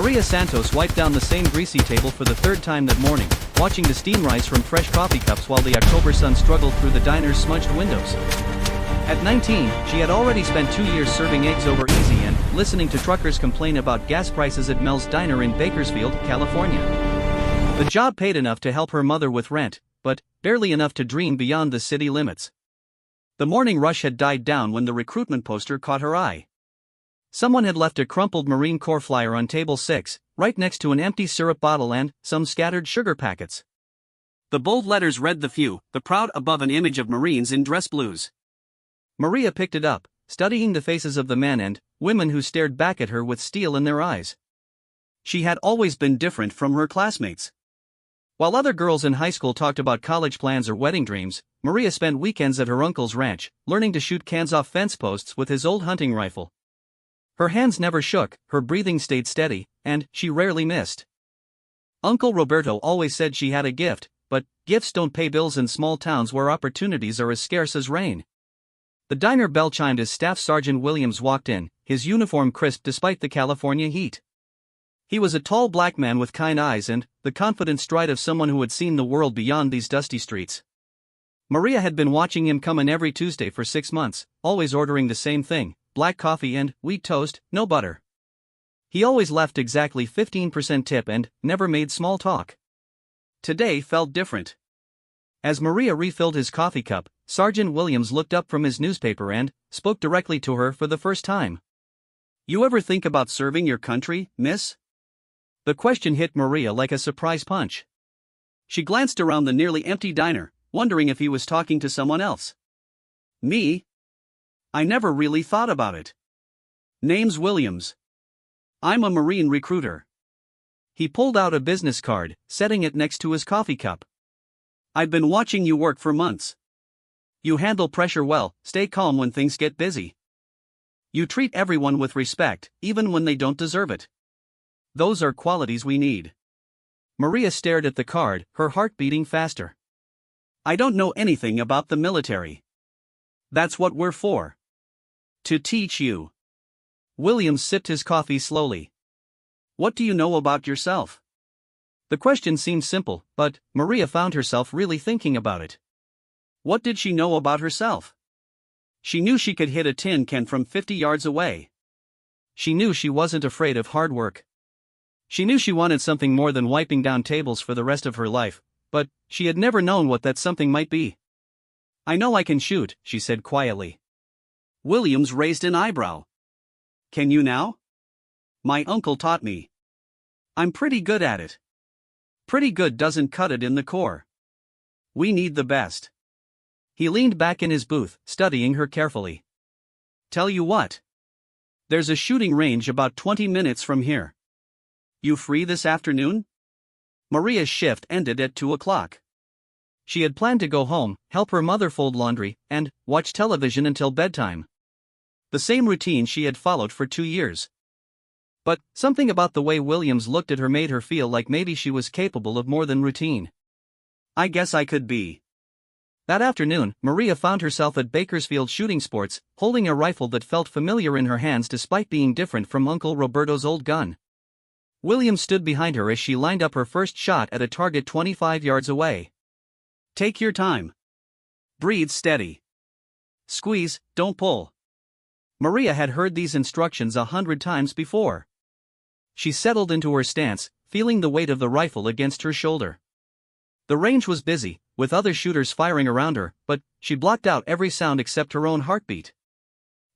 Maria Santos wiped down the same greasy table for the third time that morning, watching the steam rise from fresh coffee cups while the October sun struggled through the diner's smudged windows. At 19, she had already spent 2 years serving eggs over easy and listening to truckers complain about gas prices at Mel's Diner in Bakersfield, California. The job paid enough to help her mother with rent, but barely enough to dream beyond the city limits. The morning rush had died down when the recruitment poster caught her eye. Someone had left a crumpled Marine Corps flyer on table 6, right next to an empty syrup bottle and some scattered sugar packets. The bold letters read "The Few," the proud above an image of Marines in dress blues. Maria picked it up, studying the faces of the men and women who stared back at her with steel in their eyes. She had always been different from her classmates. While other girls in high school talked about college plans or wedding dreams, Maria spent weekends at her uncle's ranch, learning to shoot cans off fence posts with his old hunting rifle. Her hands never shook, her breathing stayed steady, and she rarely missed. Uncle Roberto always said she had a gift, but gifts don't pay bills in small towns where opportunities are as scarce as rain. The diner bell chimed as Staff Sergeant Williams walked in, his uniform crisp despite the California heat. He was a tall black man with kind eyes and the confident stride of someone who had seen the world beyond these dusty streets. Maria had been watching him come in every Tuesday for 6 months, always ordering the same thing: black coffee and wheat toast, no butter. He always left exactly 15% tip and never made small talk. Today felt different. As Maria refilled his coffee cup, Sergeant Williams looked up from his newspaper and spoke directly to her for the first time. "You ever think about serving your country, miss?" The question hit Maria like a surprise punch. She glanced around the nearly empty diner, wondering if he was talking to someone else. "Me? I never really thought about it. Name's Williams. I'm a Marine recruiter." He pulled out a business card, setting it next to his coffee cup. "I've been watching you work for months. You handle pressure well, stay calm when things get busy. You treat everyone with respect, even when they don't deserve it. Those are qualities we need." Maria stared at the card, her heart beating faster. "I don't know anything about the military. That's what we're for. To teach you." Williams sipped his coffee slowly. "What do you know about yourself?" The question seemed simple, but Maria found herself really thinking about it. What did she know about herself? She knew she could hit a tin can from 50 yards away. She knew she wasn't afraid of hard work. She knew she wanted something more than wiping down tables for the rest of her life, but she had never known what that something might be. "I know I can shoot," she said quietly. Williams raised an eyebrow. "Can you now?" "My uncle taught me. I'm pretty good at it." "Pretty good doesn't cut it in the Corps. We need the best." He leaned back in his booth, studying her carefully. "Tell you what. There's a shooting range about 20 minutes from here. You free this afternoon?" Maria's shift ended at 2 o'clock. She had planned to go home, help her mother fold laundry, and watch television until bedtime. The same routine she had followed for 2 years. But something about the way Williams looked at her made her feel like maybe she was capable of more than routine. "I guess I could be." That afternoon, Maria found herself at Bakersfield Shooting Sports, holding a rifle that felt familiar in her hands despite being different from Uncle Roberto's old gun. Williams stood behind her as she lined up her first shot at a target 25 yards away. "Take your time. Breathe steady. Squeeze, don't pull." Maria had heard these instructions 100 times before. She settled into her stance, feeling the weight of the rifle against her shoulder. The range was busy, with other shooters firing around her, but she blocked out every sound except her own heartbeat.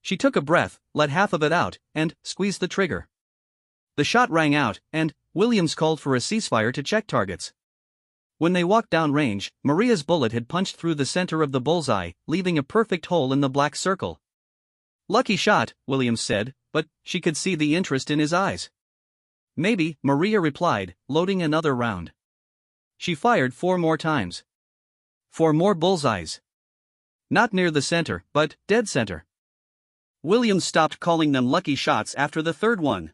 She took a breath, let half of it out, and squeezed the trigger. The shot rang out, and Williams called for a ceasefire to check targets. When they walked down range, Maria's bullet had punched through the center of the bullseye, leaving a perfect hole in the black circle. "Lucky shot," Williams said, but she could see the interest in his eyes. "Maybe," Maria replied, loading another round. She fired 4 more times. 4 more bullseyes. Not near the center, but dead center. Williams stopped calling them lucky shots after the third one.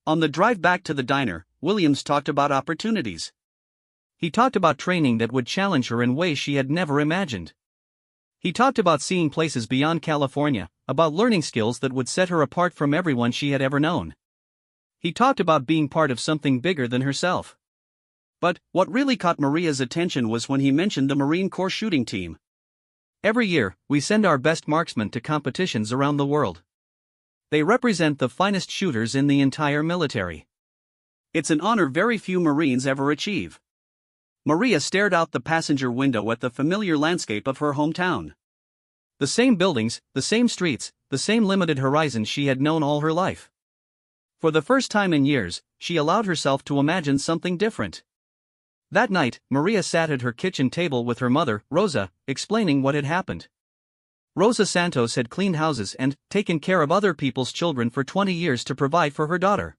On the drive back to the diner, Williams talked about opportunities. He talked about training that would challenge her in ways she had never imagined. He talked about seeing places beyond California, about learning skills that would set her apart from everyone she had ever known. He talked about being part of something bigger than herself. But what really caught Maria's attention was when he mentioned the Marine Corps shooting team. Every year, we send our best marksmen to competitions around the world. They represent the finest shooters in the entire military. It's an honor very few Marines ever achieve. Maria stared out the passenger window at the familiar landscape of her hometown. The same buildings, the same streets, the same limited horizons she had known all her life. For the first time in years, she allowed herself to imagine something different. That night, Maria sat at her kitchen table with her mother, Rosa, explaining what had happened. Rosa Santos had cleaned houses and taken care of other people's children for 20 years to provide for her daughter.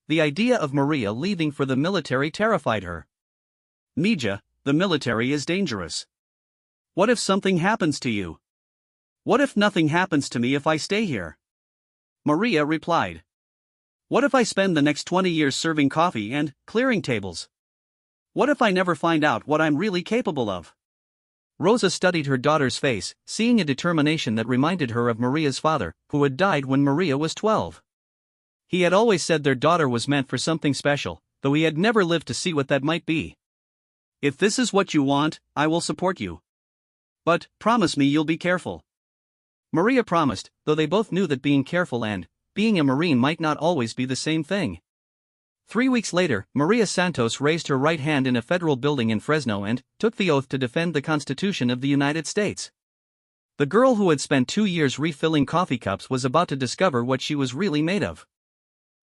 The idea of Maria leaving for the military terrified her. Mija, the military is dangerous. What if something happens to you? What if nothing happens to me if I stay here? Maria replied. What if I spend the next 20 years serving coffee and clearing tables? What if I never find out what I'm really capable of? Rosa studied her daughter's face, seeing a determination that reminded her of Maria's father, who had died when Maria was 12. He had always said their daughter was meant for something special, though he had never lived to see what that might be. If this is what you want, I will support you. But, promise me you'll be careful. Maria promised, though they both knew that being careful and being a Marine might not always be the same thing. 3 weeks later, Maria Santos raised her right hand in a federal building in Fresno and took the oath to defend the Constitution of the United States. The girl who had spent 2 years refilling coffee cups was about to discover what she was really made of.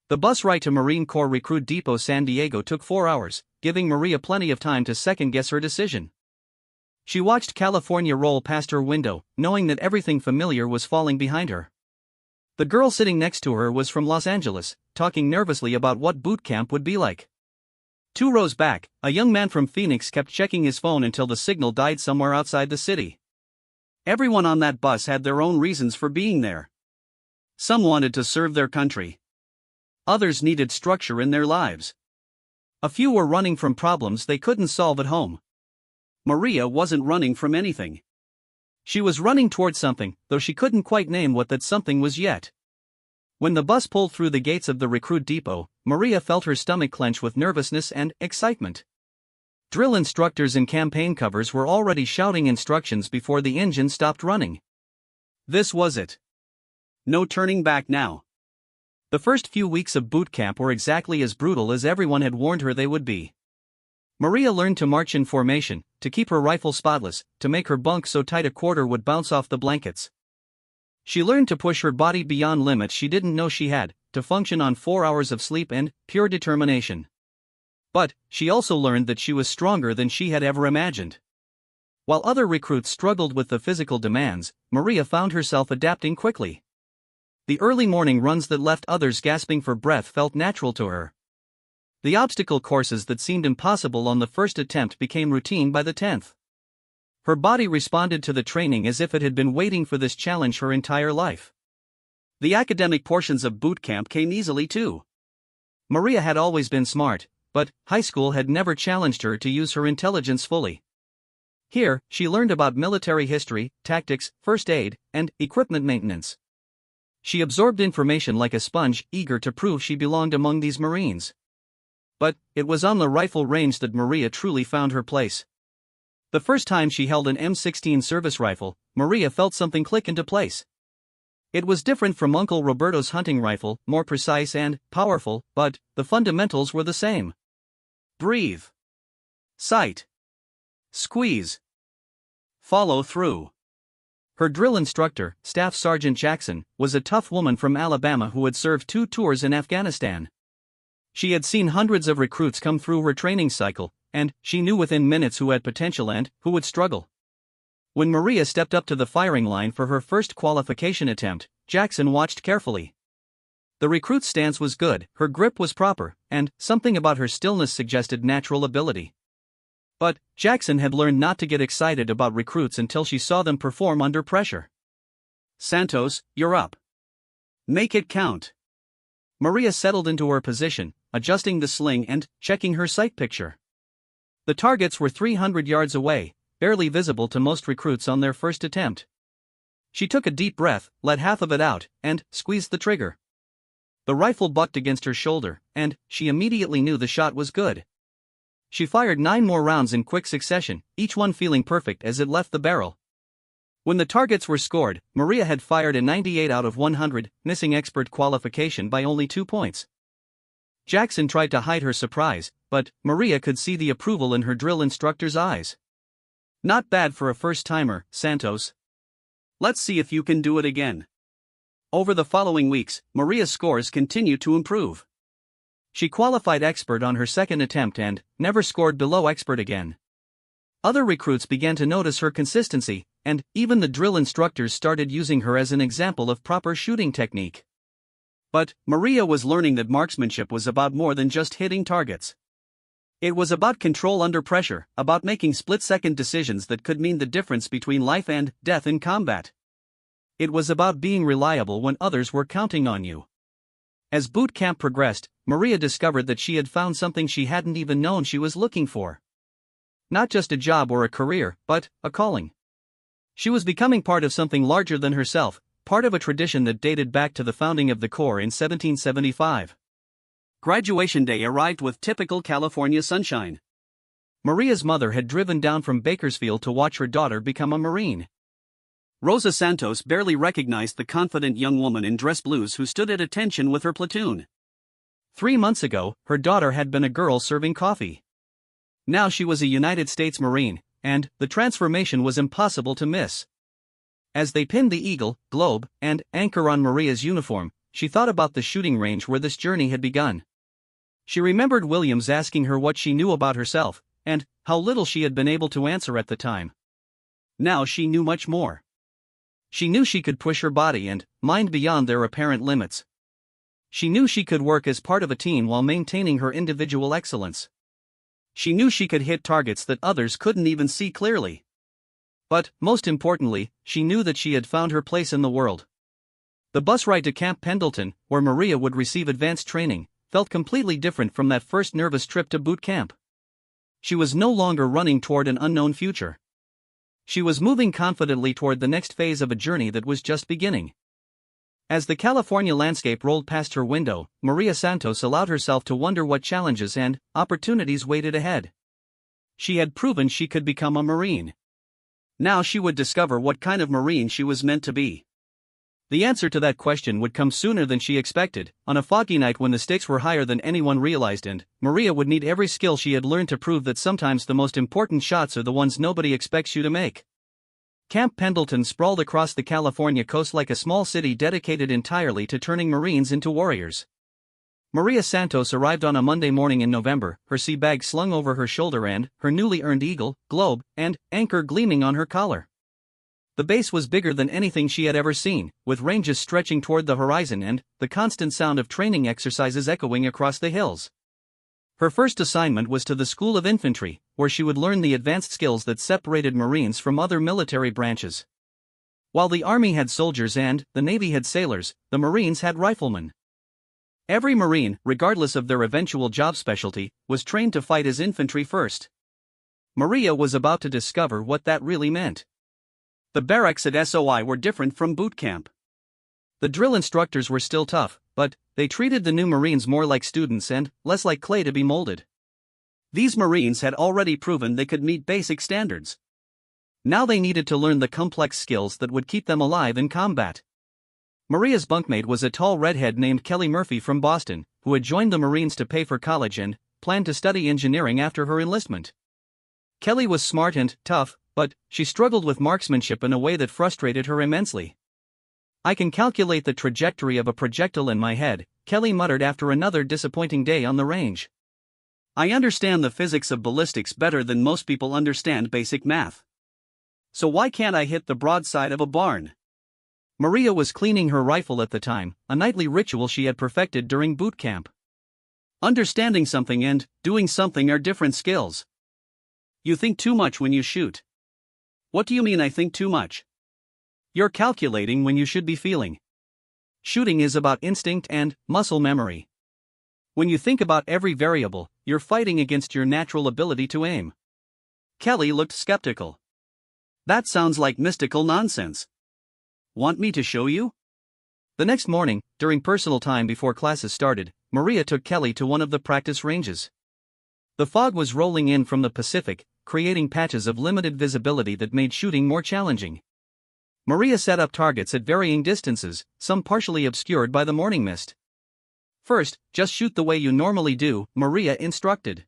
The bus ride to Marine Corps Recruit Depot San Diego took 4 hours, giving Maria plenty of time to second-guess her decision. She watched California roll past her window, knowing that everything familiar was falling behind her. The girl sitting next to her was from Los Angeles, talking nervously about what boot camp would be like. 2 rows back, a young man from Phoenix kept checking his phone until the signal died somewhere outside the city. Everyone on that bus had their own reasons for being there. Some wanted to serve their country. Others needed structure in their lives. A few were running from problems they couldn't solve at home. Maria wasn't running from anything. She was running towards something, though she couldn't quite name what that something was yet. When the bus pulled through the gates of the recruit depot, Maria felt her stomach clench with nervousness and excitement. Drill instructors and campaign covers were already shouting instructions before the engine stopped running. This was it. No turning back now. The first few weeks of boot camp were exactly as brutal as everyone had warned her they would be. Maria learned to march in formation, to keep her rifle spotless, to make her bunk so tight a quarter would bounce off the blankets. She learned to push her body beyond limits she didn't know she had, to function on 4 hours of sleep and pure determination. But she also learned that she was stronger than she had ever imagined. While other recruits struggled with the physical demands, Maria found herself adapting quickly. The early morning runs that left others gasping for breath felt natural to her. The obstacle courses that seemed impossible on the first attempt became routine by the 10th. Her body responded to the training as if it had been waiting for this challenge her entire life. The academic portions of boot camp came easily too. Maria had always been smart, but high school had never challenged her to use her intelligence fully. Here, she learned about military history, tactics, first aid, and equipment maintenance. She absorbed information like a sponge, eager to prove she belonged among these Marines. But it was on the rifle range that Maria truly found her place. The first time she held an M16 service rifle, Maria felt something click into place. It was different from Uncle Roberto's hunting rifle, more precise and powerful, but the fundamentals were the same. Breathe. Sight. Squeeze. Follow through. Her drill instructor, Staff Sergeant Jackson, was a tough woman from Alabama who had served 2 tours in Afghanistan. She had seen hundreds of recruits come through her training cycle, and she knew within minutes who had potential and who would struggle. When Maria stepped up to the firing line for her first qualification attempt, Jackson watched carefully. The recruit's stance was good, her grip was proper, and something about her stillness suggested natural ability. But Jackson had learned not to get excited about recruits until she saw them perform under pressure. Santos, you're up. Make it count. Maria settled into her position, adjusting the sling and checking her sight picture. The targets were 300 yards away, barely visible to most recruits on their first attempt. She took a deep breath, let half of it out, and squeezed the trigger. The rifle bucked against her shoulder, and she immediately knew the shot was good. She fired 9 more rounds in quick succession, each one feeling perfect as it left the barrel. When the targets were scored, Maria had fired a 98 out of 100, missing expert qualification by only 2 points. Jackson tried to hide her surprise, but Maria could see the approval in her drill instructor's eyes. "Not bad for a first-timer, Santos. Let's see if you can do it again." Over the following weeks, Maria's scores continued to improve. She qualified expert on her second attempt and never scored below expert again. Other recruits began to notice her consistency, and even the drill instructors started using her as an example of proper shooting technique. But Maria was learning that marksmanship was about more than just hitting targets. It was about control under pressure, about making split-second decisions that could mean the difference between life and death in combat. It was about being reliable when others were counting on you. As boot camp progressed, Maria discovered that she had found something she hadn't even known she was looking for. Not just a job or a career, but a calling. She was becoming part of something larger than herself, part of a tradition that dated back to the founding of the Corps in 1775. Graduation day arrived with typical California sunshine. Maria's mother had driven down from Bakersfield to watch her daughter become a Marine. Rosa Santos barely recognized the confident young woman in dress blues who stood at attention with her platoon. 3 months ago, her daughter had been a girl serving coffee. Now she was a United States Marine, and the transformation was impossible to miss. As they pinned the eagle, globe, and anchor on Maria's uniform, she thought about the shooting range where this journey had begun. She remembered Williams asking her what she knew about herself, and how little she had been able to answer at the time. Now she knew much more. She knew she could push her body and mind beyond their apparent limits. She knew she could work as part of a team while maintaining her individual excellence. She knew she could hit targets that others couldn't even see clearly. But, most importantly, she knew that she had found her place in the world. The bus ride to Camp Pendleton, where Maria would receive advanced training, felt completely different from that first nervous trip to boot camp. She was no longer running toward an unknown future. She was moving confidently toward the next phase of a journey that was just beginning. As the California landscape rolled past her window, Maria Santos allowed herself to wonder what challenges and opportunities waited ahead. She had proven she could become a Marine. Now she would discover what kind of Marine she was meant to be. The answer to that question would come sooner than she expected, on a foggy night when the stakes were higher than anyone realized, and Maria would need every skill she had learned to prove that sometimes the most important shots are the ones nobody expects you to make. Camp Pendleton sprawled across the California coast like a small city dedicated entirely to turning Marines into warriors. Maria Santos arrived on a Monday morning in November, her sea bag slung over her shoulder and her newly earned eagle, globe, and anchor gleaming on her collar. The base was bigger than anything she had ever seen, with ranges stretching toward the horizon and the constant sound of training exercises echoing across the hills. Her first assignment was to the School of Infantry, where she would learn the advanced skills that separated Marines from other military branches. While the Army had soldiers and the Navy had sailors, the Marines had riflemen. Every Marine, regardless of their eventual job specialty, was trained to fight as infantry first. Maria was about to discover what that really meant. The barracks at SOI were different from boot camp. The drill instructors were still tough, but they treated the new Marines more like students and less like clay to be molded. These Marines had already proven they could meet basic standards. Now they needed to learn the complex skills that would keep them alive in combat. Maria's bunkmate was a tall redhead named Kelly Murphy from Boston, who had joined the Marines to pay for college and planned to study engineering after her enlistment. Kelly was smart and tough, but she struggled with marksmanship in a way that frustrated her immensely. "I can calculate the trajectory of a projectile in my head," Kelly muttered after another disappointing day on the range. "I understand the physics of ballistics better than most people understand basic math. So why can't I hit the broadside of a barn?" Maria was cleaning her rifle at the time, a nightly ritual she had perfected during boot camp. Understanding something and doing something are different skills. You think too much when you shoot. What do you mean I think too much? You're calculating when you should be feeling. Shooting is about instinct and muscle memory. When you think about every variable, you're fighting against your natural ability to aim. Kelly looked skeptical. "That sounds like mystical nonsense. Want me to show you?" The next morning, during personal time before classes started, Maria took Kelly to one of the practice ranges. The fog was rolling in from the Pacific, creating patches of limited visibility that made shooting more challenging. Maria set up targets at varying distances, some partially obscured by the morning mist. First, just shoot the way you normally do, Maria instructed.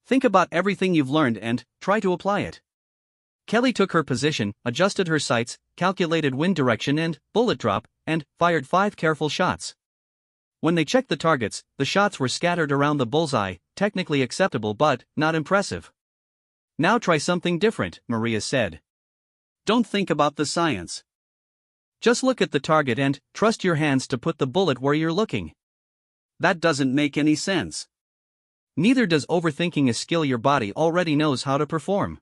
Think about everything you've learned and try to apply it. Kelly took her position, adjusted her sights, calculated wind direction and bullet drop, and fired 5 careful shots. When they checked the targets, the shots were scattered around the bullseye, technically acceptable but not impressive. Now try something different, Maria said. Don't think about the science. Just look at the target and trust your hands to put the bullet where you're looking. That doesn't make any sense. Neither does overthinking a skill your body already knows how to perform.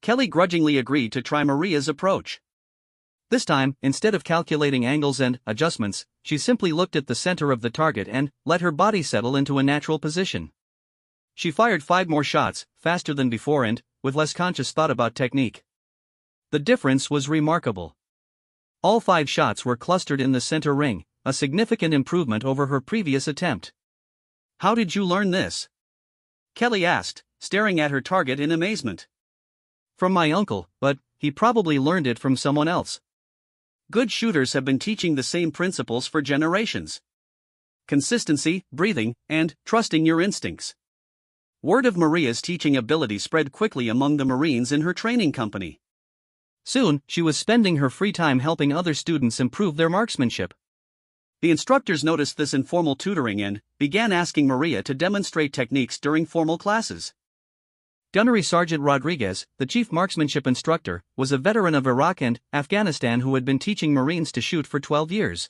Kelly grudgingly agreed to try Maria's approach. This time, instead of calculating angles and adjustments, she simply looked at the center of the target and let her body settle into a natural position. She fired 5 more shots, faster than before and with less conscious thought about technique. The difference was remarkable. All 5 shots were clustered in the center ring, a significant improvement over her previous attempt. How did you learn this? Kelly asked, staring at her target in amazement. From my uncle, but he probably learned it from someone else. Good shooters have been teaching the same principles for generations. Consistency, breathing, and trusting your instincts. Word of Maria's teaching ability spread quickly among the Marines in her training company. Soon, she was spending her free time helping other students improve their marksmanship. The instructors noticed this informal tutoring and began asking Maria to demonstrate techniques during formal classes. Gunnery Sergeant Rodriguez, the chief marksmanship instructor, was a veteran of Iraq and Afghanistan who had been teaching Marines to shoot for 12 years.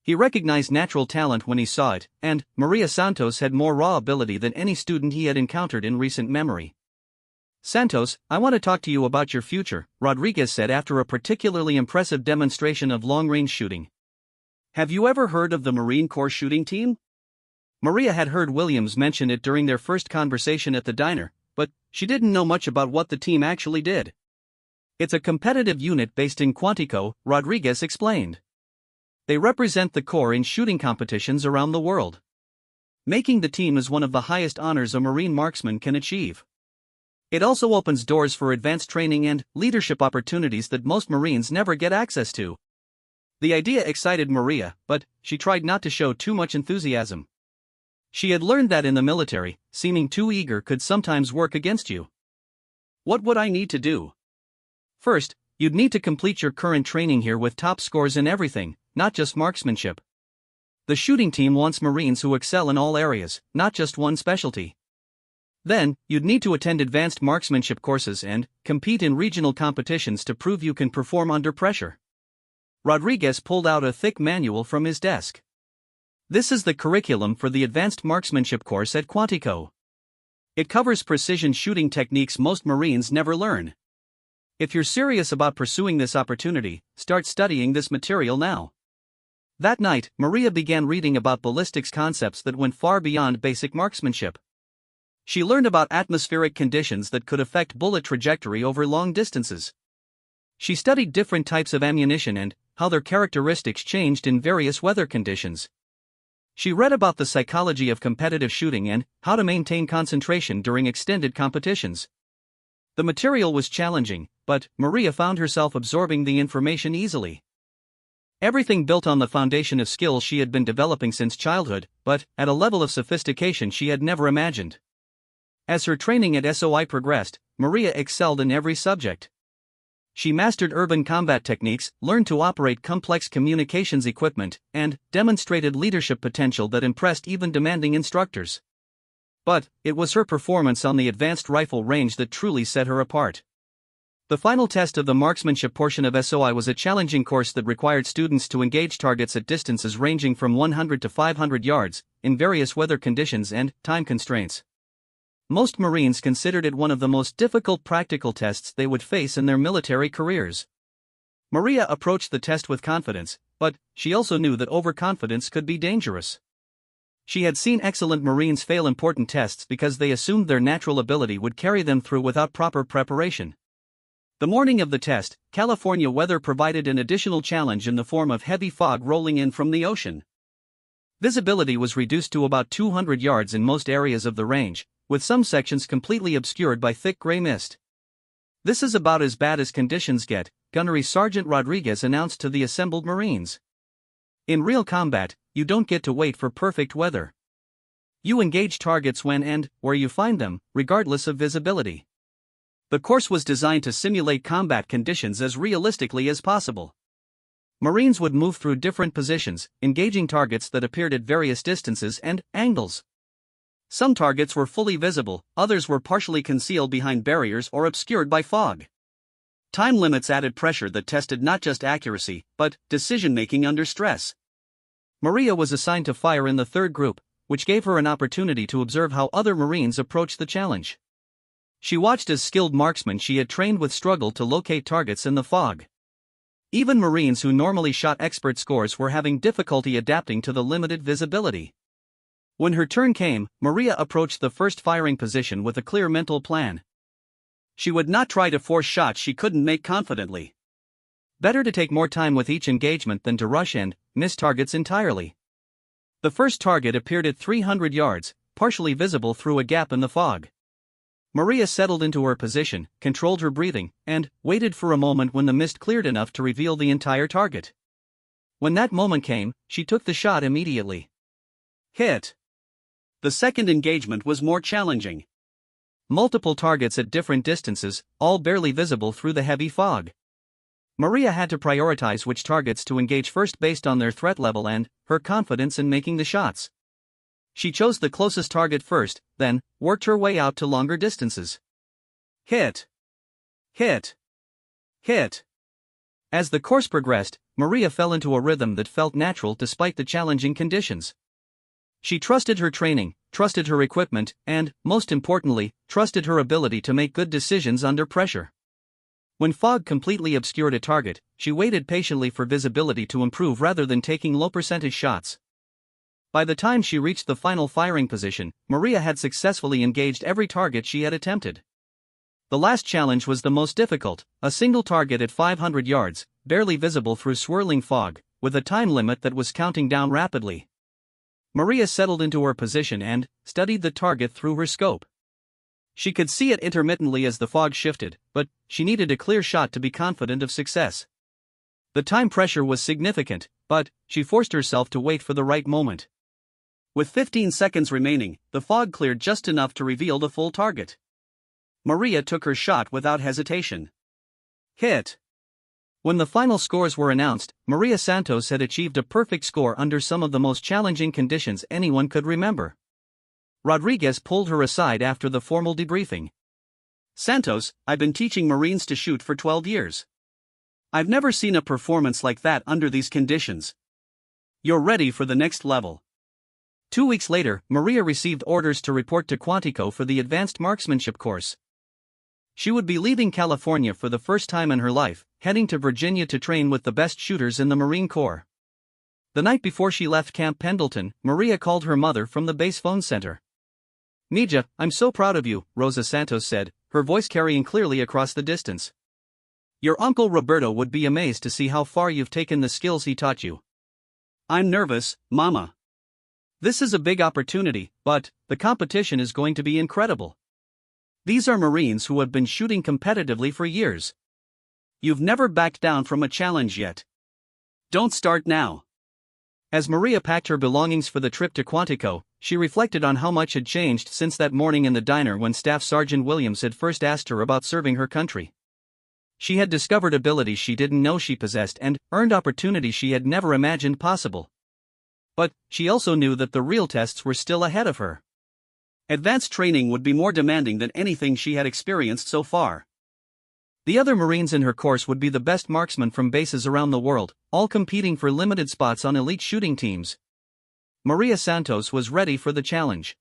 He recognized natural talent when he saw it, and Maria Santos had more raw ability than any student he had encountered in recent memory. Santos, I want to talk to you about your future, Rodriguez said after a particularly impressive demonstration of long-range shooting. Have you ever heard of the Marine Corps shooting team? Maria had heard Williams mention it during their first conversation at the diner, but she didn't know much about what the team actually did. It's a competitive unit based in Quantico, Rodriguez explained. They represent the Corps in shooting competitions around the world. Making the team is one of the highest honors a Marine marksman can achieve. It also opens doors for advanced training and leadership opportunities that most Marines never get access to. The idea excited Maria, but she tried not to show too much enthusiasm. She had learned that in the military, seeming too eager could sometimes work against you. What would I need to do? First, you'd need to complete your current training here with top scores in everything, not just marksmanship. The shooting team wants Marines who excel in all areas, not just one specialty. Then, you'd need to attend advanced marksmanship courses and compete in regional competitions to prove you can perform under pressure. Rodriguez pulled out a thick manual from his desk. This is the curriculum for the Advanced Marksmanship course at Quantico. It covers precision shooting techniques most Marines never learn. If you're serious about pursuing this opportunity, start studying this material now. That night, Maria began reading about ballistics concepts that went far beyond basic marksmanship. She learned about atmospheric conditions that could affect bullet trajectory over long distances. She studied different types of ammunition and how their characteristics changed in various weather conditions. She read about the psychology of competitive shooting and how to maintain concentration during extended competitions. The material was challenging, but Maria found herself absorbing the information easily. Everything built on the foundation of skills she had been developing since childhood, but at a level of sophistication she had never imagined. As her training at SOI progressed, Maria excelled in every subject. She mastered urban combat techniques, learned to operate complex communications equipment, and demonstrated leadership potential that impressed even demanding instructors. But it was her performance on the advanced rifle range that truly set her apart. The final test of the marksmanship portion of SOI was a challenging course that required students to engage targets at distances ranging from 100 to 500 yards, in various weather conditions and time constraints. Most Marines considered it one of the most difficult practical tests they would face in their military careers. Maria approached the test with confidence, but she also knew that overconfidence could be dangerous. She had seen excellent Marines fail important tests because they assumed their natural ability would carry them through without proper preparation. The morning of the test, California weather provided an additional challenge in the form of heavy fog rolling in from the ocean. Visibility was reduced to about 200 yards in most areas of the range, with some sections completely obscured by thick gray mist. "This is about as bad as conditions get," Gunnery Sergeant Rodriguez announced to the assembled Marines. "In real combat, you don't get to wait for perfect weather. You engage targets when and where you find them, regardless of visibility." The course was designed to simulate combat conditions as realistically as possible. Marines would move through different positions, engaging targets that appeared at various distances and angles. Some targets were fully visible, others were partially concealed behind barriers or obscured by fog. Time limits added pressure that tested not just accuracy, but decision-making under stress. Maria was assigned to fire in the third group, which gave her an opportunity to observe how other Marines approached the challenge. She watched as skilled marksmen she had trained with struggled to locate targets in the fog. Even Marines who normally shot expert scores were having difficulty adapting to the limited visibility. When her turn came, Maria approached the first firing position with a clear mental plan. She would not try to force shots she couldn't make confidently. Better to take more time with each engagement than to rush and miss targets entirely. The first target appeared at 300 yards, partially visible through a gap in the fog. Maria settled into her position, controlled her breathing, and waited for a moment when the mist cleared enough to reveal the entire target. When that moment came, she took the shot immediately. Hit. The second engagement was more challenging. Multiple targets at different distances, all barely visible through the heavy fog. Maria had to prioritize which targets to engage first based on their threat level and her confidence in making the shots. She chose the closest target first, then worked her way out to longer distances. Hit. Hit. Hit. As the course progressed, Maria fell into a rhythm that felt natural despite the challenging conditions. She trusted her training, trusted her equipment, and, most importantly, trusted her ability to make good decisions under pressure. When fog completely obscured a target, she waited patiently for visibility to improve rather than taking low-percentage shots. By the time she reached the final firing position, Maria had successfully engaged every target she had attempted. The last challenge was the most difficult, a single target at 500 yards, barely visible through swirling fog, with a time limit that was counting down rapidly. Maria settled into her position and studied the target through her scope. She could see it intermittently as the fog shifted, but she needed a clear shot to be confident of success. The time pressure was significant, but she forced herself to wait for the right moment. With 15 seconds remaining, the fog cleared just enough to reveal the full target. Maria took her shot without hesitation. Hit. When the final scores were announced, Maria Santos had achieved a perfect score under some of the most challenging conditions anyone could remember. Rodriguez pulled her aside after the formal debriefing. "Santos, I've been teaching Marines to shoot for 12 years. I've never seen a performance like that under these conditions. You're ready for the next level." 2 weeks later, Maria received orders to report to Quantico for the advanced marksmanship course. She would be leaving California for the first time in her life, heading to Virginia to train with the best shooters in the Marine Corps. The night before she left Camp Pendleton, Maria called her mother from the base phone center. "Mija, I'm so proud of you," Rosa Santos said, her voice carrying clearly across the distance. "Your uncle Roberto would be amazed to see how far you've taken the skills he taught you." "I'm nervous, Mama. This is a big opportunity, but the competition is going to be incredible. These are Marines who have been shooting competitively for years. You've never backed down from a challenge yet. Don't start now." As Maria packed her belongings for the trip to Quantico, she reflected on how much had changed since that morning in the diner when Staff Sergeant Williams had first asked her about serving her country. She had discovered abilities she didn't know she possessed and earned opportunities she had never imagined possible. But she also knew that the real tests were still ahead of her. Advanced training would be more demanding than anything she had experienced so far. The other Marines in her course would be the best marksmen from bases around the world, all competing for limited spots on elite shooting teams. Maria Santos was ready for the challenge.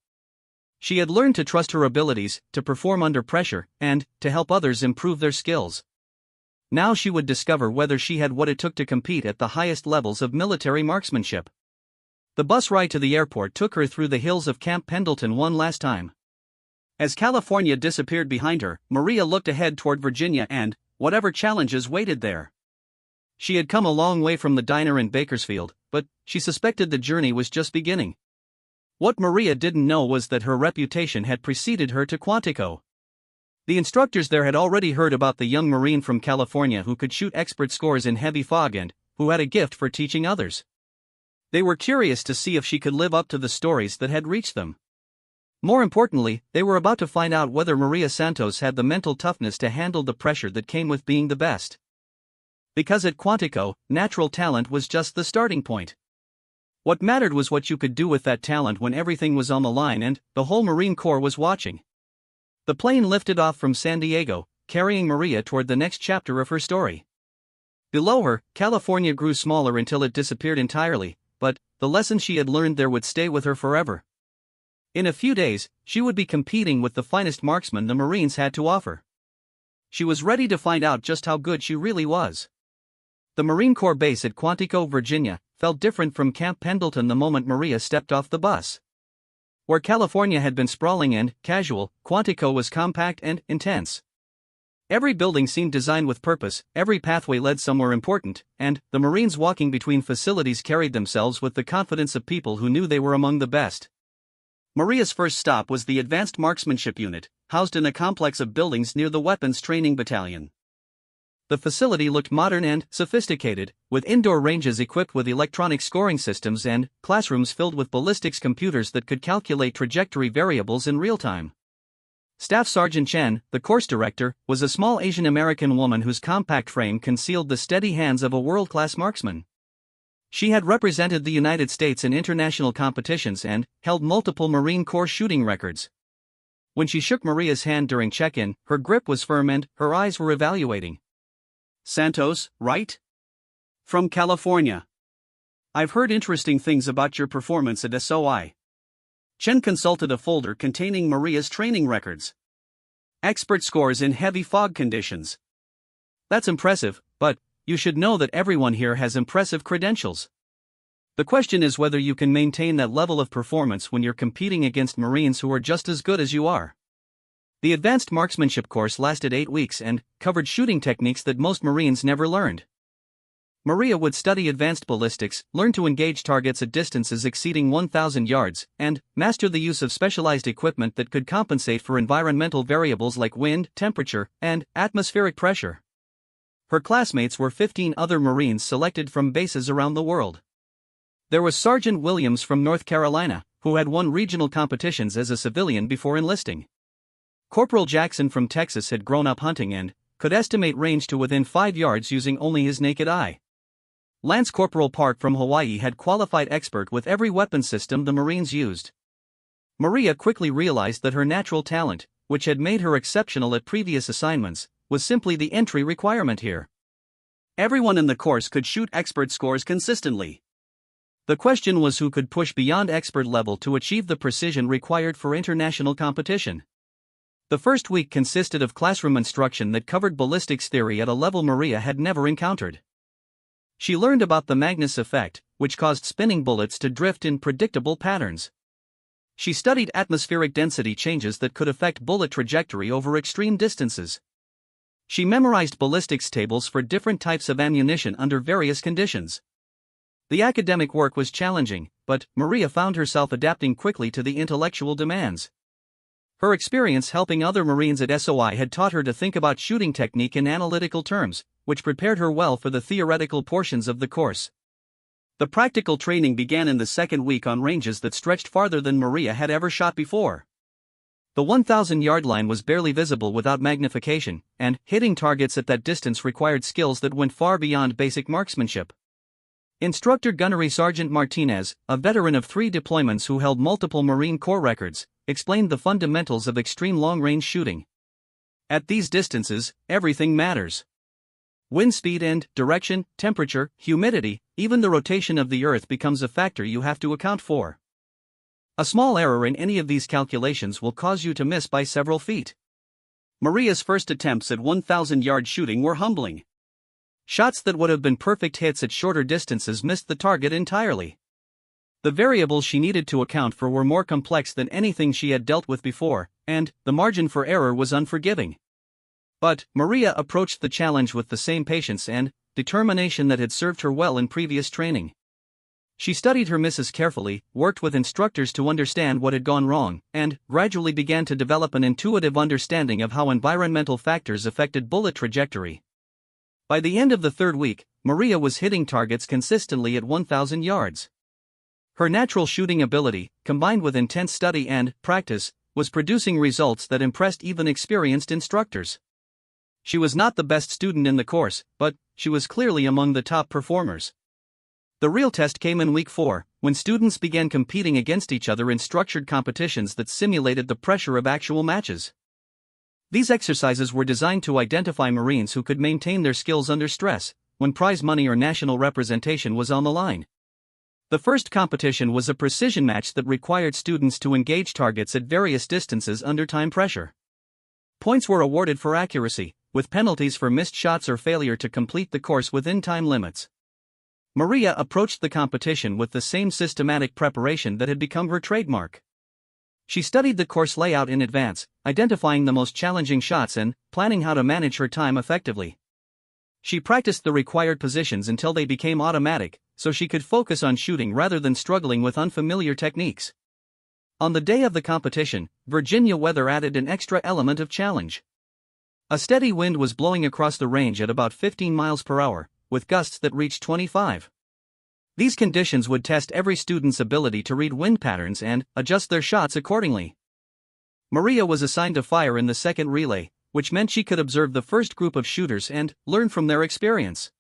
She had learned to trust her abilities, to perform under pressure, and to help others improve their skills. Now she would discover whether she had what it took to compete at the highest levels of military marksmanship. The bus ride to the airport took her through the hills of Camp Pendleton one last time. As California disappeared behind her, Maria looked ahead toward Virginia and whatever challenges waited there. She had come a long way from the diner in Bakersfield, but she suspected the journey was just beginning. What Maria didn't know was that her reputation had preceded her to Quantico. The instructors there had already heard about the young Marine from California who could shoot expert scores in heavy fog and who had a gift for teaching others. They were curious to see if she could live up to the stories that had reached them. More importantly, they were about to find out whether Maria Santos had the mental toughness to handle the pressure that came with being the best. Because at Quantico, natural talent was just the starting point. What mattered was what you could do with that talent when everything was on the line and the whole Marine Corps was watching. The plane lifted off from San Diego, carrying Maria toward the next chapter of her story. Below her, California grew smaller until it disappeared entirely, but the lessons she had learned there would stay with her forever. In a few days, she would be competing with the finest marksmen the Marines had to offer. She was ready to find out just how good she really was. The Marine Corps base at Quantico, Virginia, felt different from Camp Pendleton the moment Maria stepped off the bus. Where California had been sprawling and casual, Quantico was compact and intense. Every building seemed designed with purpose, every pathway led somewhere important, and the Marines walking between facilities carried themselves with the confidence of people who knew they were among the best. Maria's first stop was the Advanced Marksmanship Unit, housed in a complex of buildings near the Weapons Training Battalion. The facility looked modern and sophisticated, with indoor ranges equipped with electronic scoring systems and classrooms filled with ballistics computers that could calculate trajectory variables in real time. Staff Sergeant Chen, the course director, was a small Asian American woman whose compact frame concealed the steady hands of a world-class marksman. She had represented the United States in international competitions and held multiple Marine Corps shooting records. When she shook Maria's hand during check-in, her grip was firm and her eyes were evaluating. "Santos, right? From California. I've heard interesting things about your performance at SOI." Chen consulted a folder containing Maria's training records. "Expert scores in heavy fog conditions. That's impressive, but you should know that everyone here has impressive credentials. The question is whether you can maintain that level of performance when you're competing against Marines who are just as good as you are." The advanced marksmanship course lasted 8 weeks and covered shooting techniques that most Marines never learned. Maria would study advanced ballistics, learn to engage targets at distances exceeding 1,000 yards, and master the use of specialized equipment that could compensate for environmental variables like wind, temperature, and atmospheric pressure. Her classmates were 15 other Marines selected from bases around the world. There was Sergeant Williams from North Carolina, who had won regional competitions as a civilian before enlisting. Corporal Jackson from Texas had grown up hunting and could estimate range to within 5 yards using only his naked eye. Lance Corporal Park from Hawaii had qualified expert with every weapon system the Marines used. Maria quickly realized that her natural talent, which had made her exceptional at previous assignments, was simply the entry requirement here. Everyone in the course could shoot expert scores consistently. The question was who could push beyond expert level to achieve the precision required for international competition. The first week consisted of classroom instruction that covered ballistics theory at a level Maria had never encountered. She learned about the Magnus effect, which caused spinning bullets to drift in predictable patterns. She studied atmospheric density changes that could affect bullet trajectory over extreme distances. She memorized ballistics tables for different types of ammunition under various conditions. The academic work was challenging, but Maria found herself adapting quickly to the intellectual demands. Her experience helping other Marines at SOI had taught her to think about shooting technique in analytical terms, which prepared her well for the theoretical portions of the course. The practical training began in the second week on ranges that stretched farther than Maria had ever shot before. The 1,000-yard line was barely visible without magnification, and hitting targets at that distance required skills that went far beyond basic marksmanship. Instructor Gunnery Sergeant Martinez, a veteran of 3 deployments who held multiple Marine Corps records, explained the fundamentals of extreme long-range shooting. At these distances, everything matters. Wind speed and direction, temperature, humidity, even the rotation of the Earth becomes a factor you have to account for. A small error in any of these calculations will cause you to miss by several feet. Maria's first attempts at 1,000-yard shooting were humbling. Shots that would have been perfect hits at shorter distances missed the target entirely. The variables she needed to account for were more complex than anything she had dealt with before, and the margin for error was unforgiving. But Maria approached the challenge with the same patience and determination that had served her well in previous training. She studied her misses carefully, worked with instructors to understand what had gone wrong, and gradually began to develop an intuitive understanding of how environmental factors affected bullet trajectory. By the end of the third week, Maria was hitting targets consistently at 1,000 yards. Her natural shooting ability, combined with intense study and practice, was producing results that impressed even experienced instructors. She was not the best student in the course, but she was clearly among the top performers. The real test came in week 4, when students began competing against each other in structured competitions that simulated the pressure of actual matches. These exercises were designed to identify Marines who could maintain their skills under stress, when prize money or national representation was on the line. The first competition was a precision match that required students to engage targets at various distances under time pressure. Points were awarded for accuracy, with penalties for missed shots or failure to complete the course within time limits. Maria approached the competition with the same systematic preparation that had become her trademark. She studied the course layout in advance, identifying the most challenging shots and planning how to manage her time effectively. She practiced the required positions until they became automatic, so she could focus on shooting rather than struggling with unfamiliar techniques. On the day of the competition, Virginia weather added an extra element of challenge. A steady wind was blowing across the range at about 15 miles per hour, with gusts that reached 25. These conditions would test every student's ability to read wind patterns and adjust their shots accordingly. Maria was assigned to fire in the second relay, which meant she could observe the first group of shooters and learn from their experience.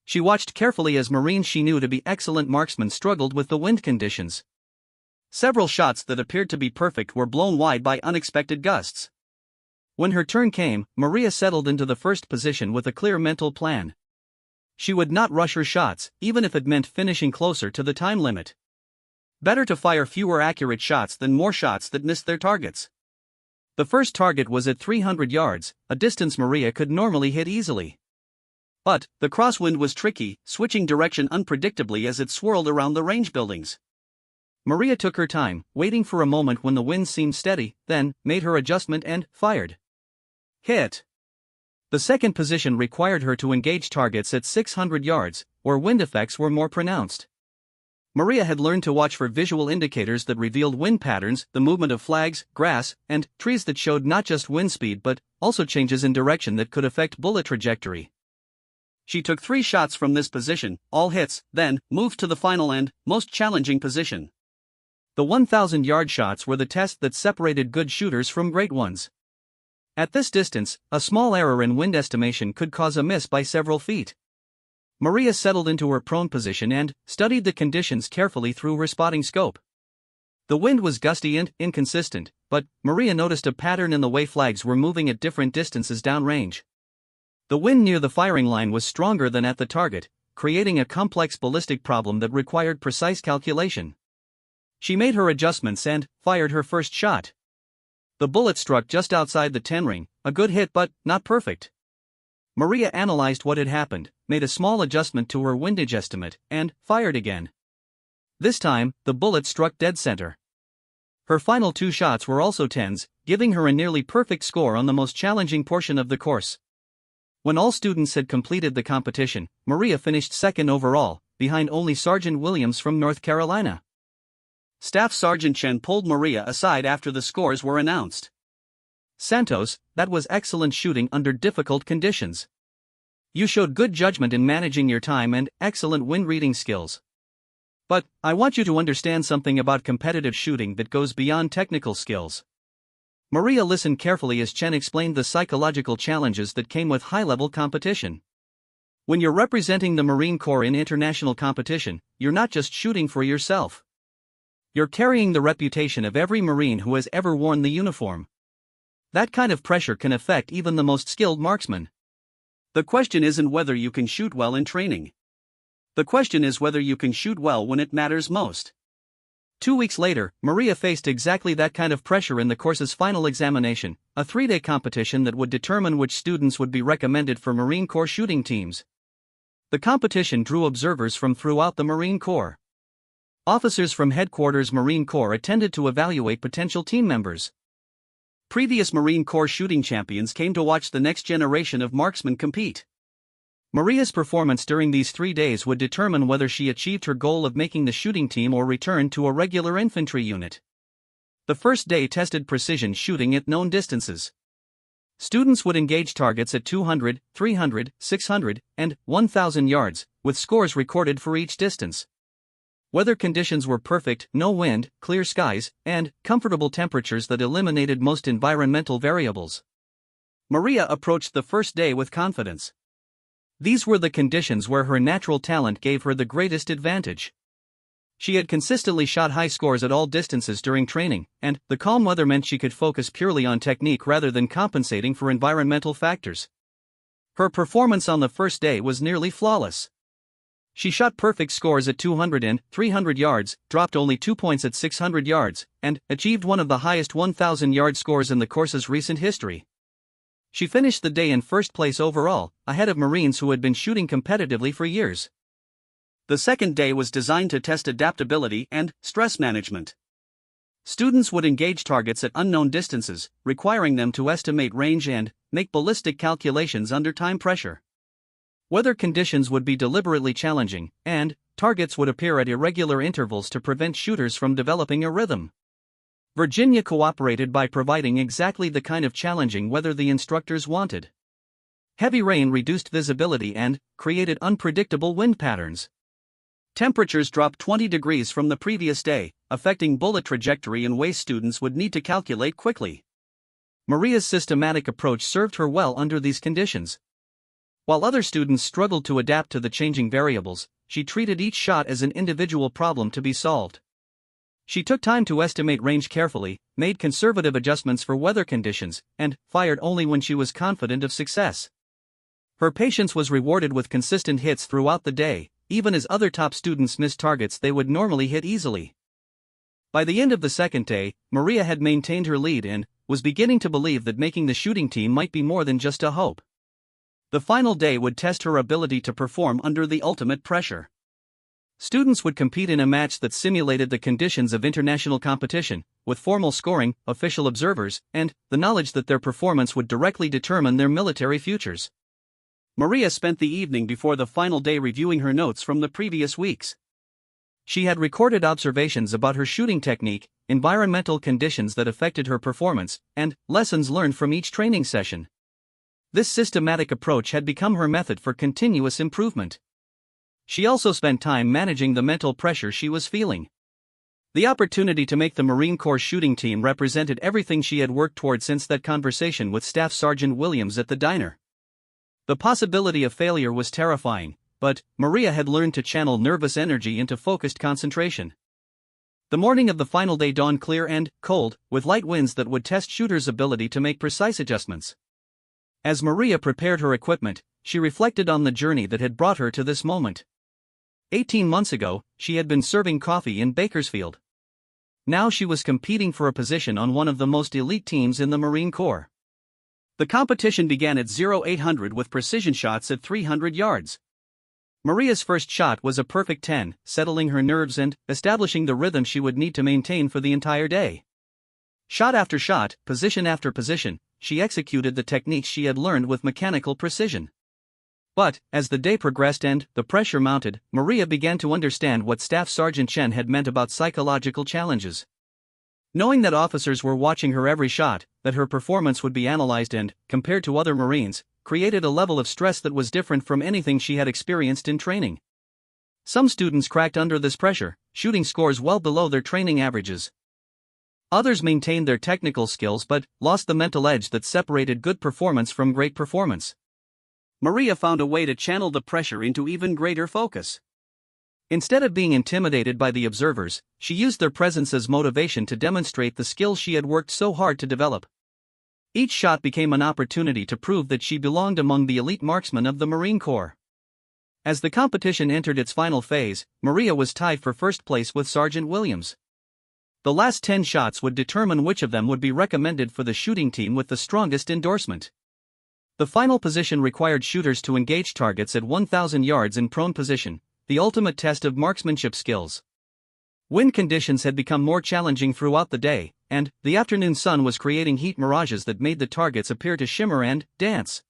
She watched carefully as Marines she knew to be excellent marksmen struggled with the wind conditions. Several shots that appeared to be perfect were blown wide by unexpected gusts. When her turn came, Maria settled into the first position with a clear mental plan. She would not rush her shots, even if it meant finishing closer to the time limit. Better to fire fewer accurate shots than more shots that missed their targets. The first target was at 300 yards, a distance Maria could normally hit easily. But the crosswind was tricky, switching direction unpredictably as it swirled around the range buildings. Maria took her time, waiting for a moment when the wind seemed steady, then made her adjustment and fired. Hit! The second position required her to engage targets at 600 yards, where wind effects were more pronounced. Maria had learned to watch for visual indicators that revealed wind patterns, the movement of flags, grass, and trees that showed not just wind speed but also changes in direction that could affect bullet trajectory. She took 3 shots from this position, all hits, then moved to the final and most challenging position. The 1,000-yard shots were the test that separated good shooters from great ones. At this distance, a small error in wind estimation could cause a miss by several feet. Maria settled into her prone position and studied the conditions carefully through her spotting scope. The wind was gusty and inconsistent, but Maria noticed a pattern in the way flags were moving at different distances downrange. The wind near the firing line was stronger than at the target, creating a complex ballistic problem that required precise calculation. She made her adjustments and fired her first shot. The bullet struck just outside the 10 ring, a good hit but not perfect. Maria analyzed what had happened, made a small adjustment to her windage estimate, and fired again. This time, the bullet struck dead center. Her final 2 shots were also 10s, giving her a nearly perfect score on the most challenging portion of the course. When all students had completed the competition, Maria finished second overall, behind only Sergeant Williams from North Carolina. Staff Sergeant Chen pulled Maria aside after the scores were announced. "Santos, that was excellent shooting under difficult conditions. You showed good judgment in managing your time and excellent wind reading skills. But I want you to understand something about competitive shooting that goes beyond technical skills." Maria listened carefully as Chen explained the psychological challenges that came with high-level competition. When you're representing the Marine Corps in international competition, you're not just shooting for yourself. You're carrying the reputation of every Marine who has ever worn the uniform. That kind of pressure can affect even the most skilled marksman. The question isn't whether you can shoot well in training. The question is whether you can shoot well when it matters most. 2 weeks later, Maria faced exactly that kind of pressure in the course's final examination, a 3-day competition that would determine which students would be recommended for Marine Corps shooting teams. The competition drew observers from throughout the Marine Corps. Officers from Headquarters Marine Corps attended to evaluate potential team members. Previous Marine Corps shooting champions came to watch the next generation of marksmen compete. Maria's performance during these 3 days would determine whether she achieved her goal of making the shooting team or returned to a regular infantry unit. The first day tested precision shooting at known distances. Students would engage targets at 200, 300, 600, and 1,000 yards, with scores recorded for each distance. Weather conditions were perfect: no wind, clear skies, and comfortable temperatures that eliminated most environmental variables. Maria approached the first day with confidence. These were the conditions where her natural talent gave her the greatest advantage. She had consistently shot high scores at all distances during training, and the calm weather meant she could focus purely on technique rather than compensating for environmental factors. Her performance on the first day was nearly flawless. She shot perfect scores at 200 and 300 yards, dropped only 2 points at 600 yards, and achieved one of the highest 1,000-yard scores in the course's recent history. She finished the day in first place overall, ahead of Marines who had been shooting competitively for years. The second day was designed to test adaptability and stress management. Students would engage targets at unknown distances, requiring them to estimate range and make ballistic calculations under time pressure. Weather conditions would be deliberately challenging, and targets would appear at irregular intervals to prevent shooters from developing a rhythm. Virginia cooperated by providing exactly the kind of challenging weather the instructors wanted. Heavy rain reduced visibility and created unpredictable wind patterns. Temperatures dropped 20 degrees from the previous day, affecting bullet trajectory in ways students would need to calculate quickly. Maria's systematic approach served her well under these conditions. While other students struggled to adapt to the changing variables, she treated each shot as an individual problem to be solved. She took time to estimate range carefully, made conservative adjustments for weather conditions, and fired only when she was confident of success. Her patience was rewarded with consistent hits throughout the day, even as other top students missed targets they would normally hit easily. By the end of the second day, Maria had maintained her lead and was beginning to believe that making the shooting team might be more than just a hope. The final day would test her ability to perform under the ultimate pressure. Students would compete in a match that simulated the conditions of international competition, with formal scoring, official observers, and the knowledge that their performance would directly determine their military futures. Maria spent the evening before the final day reviewing her notes from the previous weeks. She had recorded observations about her shooting technique, environmental conditions that affected her performance, and lessons learned from each training session. This systematic approach had become her method for continuous improvement. She also spent time managing the mental pressure she was feeling. The opportunity to make the Marine Corps shooting team represented everything she had worked toward since that conversation with Staff Sergeant Williams at the diner. The possibility of failure was terrifying, but Maria had learned to channel nervous energy into focused concentration. The morning of the final day dawned clear and cold, with light winds that would test shooters' ability to make precise adjustments. As Maria prepared her equipment, she reflected on the journey that had brought her to this moment. 18 months ago, she had been serving coffee in Bakersfield. Now she was competing for a position on one of the most elite teams in the Marine Corps. The competition began at 0800 with precision shots at 300 yards. Maria's first shot was a perfect 10, settling her nerves and establishing the rhythm she would need to maintain for the entire day. Shot after shot, position after position, she executed the techniques she had learned with mechanical precision. But, as the day progressed and the pressure mounted, Maria began to understand what Staff Sergeant Chen had meant about psychological challenges. Knowing that officers were watching her every shot, that her performance would be analyzed and compared to other Marines, created a level of stress that was different from anything she had experienced in training. Some students cracked under this pressure, shooting scores well below their training averages. Others maintained their technical skills but lost the mental edge that separated good performance from great performance. Maria found a way to channel the pressure into even greater focus. Instead of being intimidated by the observers, she used their presence as motivation to demonstrate the skills she had worked so hard to develop. Each shot became an opportunity to prove that she belonged among the elite marksmen of the Marine Corps. As the competition entered its final phase, Maria was tied for first place with Sergeant Williams. The last 10 shots would determine which of them would be recommended for the shooting team with the strongest endorsement. The final position required shooters to engage targets at 1,000 yards in prone position, the ultimate test of marksmanship skills. Wind conditions had become more challenging throughout the day, and the afternoon sun was creating heat mirages that made the targets appear to shimmer and dance.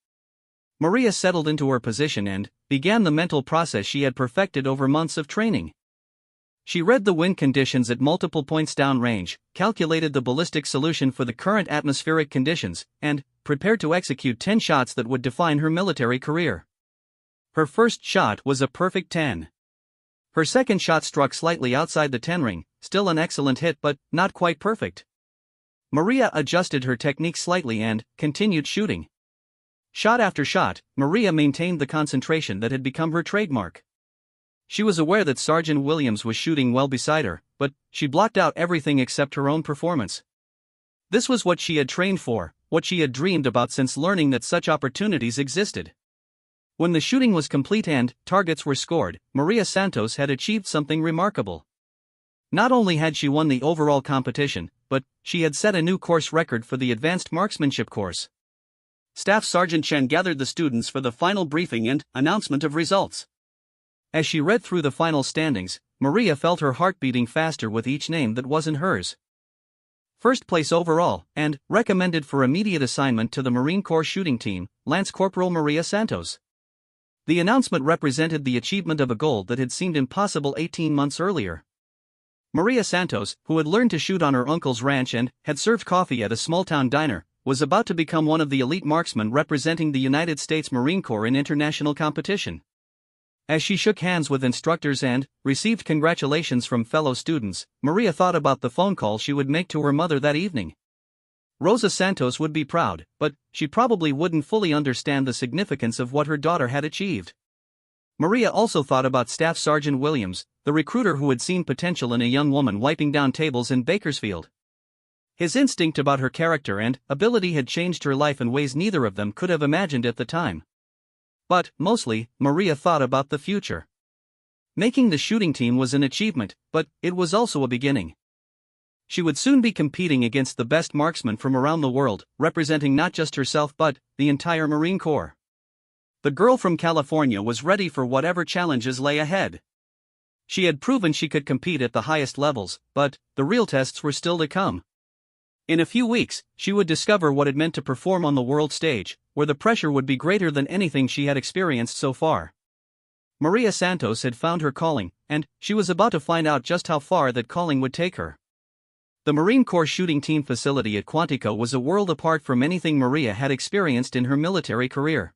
Maria settled into her position and began the mental process she had perfected over months of training. She read the wind conditions at multiple points downrange, calculated the ballistic solution for the current atmospheric conditions, and prepared to execute 10 shots that would define her military career. Her first shot was a perfect 10. Her second shot struck slightly outside the 10 ring, still an excellent hit but not quite perfect. Maria adjusted her technique slightly and continued shooting. Shot after shot, Maria maintained the concentration that had become her trademark. She was aware that Sergeant Williams was shooting well beside her, but she blocked out everything except her own performance. This was what she had trained for, what she had dreamed about since learning that such opportunities existed. When the shooting was complete and targets were scored, Maria Santos had achieved something remarkable. Not only had she won the overall competition, but she had set a new course record for the advanced marksmanship course. Staff Sergeant Chen gathered the students for the final briefing and announcement of results. As she read through the final standings, Maria felt her heart beating faster with each name that wasn't hers. First place overall, and recommended for immediate assignment to the Marine Corps shooting team, Lance Corporal Maria Santos. The announcement represented the achievement of a goal that had seemed impossible 18 months earlier. Maria Santos, who had learned to shoot on her uncle's ranch and had served coffee at a small-town diner, was about to become one of the elite marksmen representing the United States Marine Corps in international competition. As she shook hands with instructors and received congratulations from fellow students, Maria thought about the phone call she would make to her mother that evening. Rosa Santos would be proud, but she probably wouldn't fully understand the significance of what her daughter had achieved. Maria also thought about Staff Sergeant Williams, the recruiter who had seen potential in a young woman wiping down tables in Bakersfield. His instinct about her character and ability had changed her life in ways neither of them could have imagined at the time. But, mostly, Maria thought about the future. Making the shooting team was an achievement, but it was also a beginning. She would soon be competing against the best marksmen from around the world, representing not just herself but the entire Marine Corps. The girl from California was ready for whatever challenges lay ahead. She had proven she could compete at the highest levels, but the real tests were still to come. In a few weeks, she would discover what it meant to perform on the world stage, where the pressure would be greater than anything she had experienced so far. Maria Santos had found her calling, and she was about to find out just how far that calling would take her. The Marine Corps shooting team facility at Quantico was a world apart from anything Maria had experienced in her military career.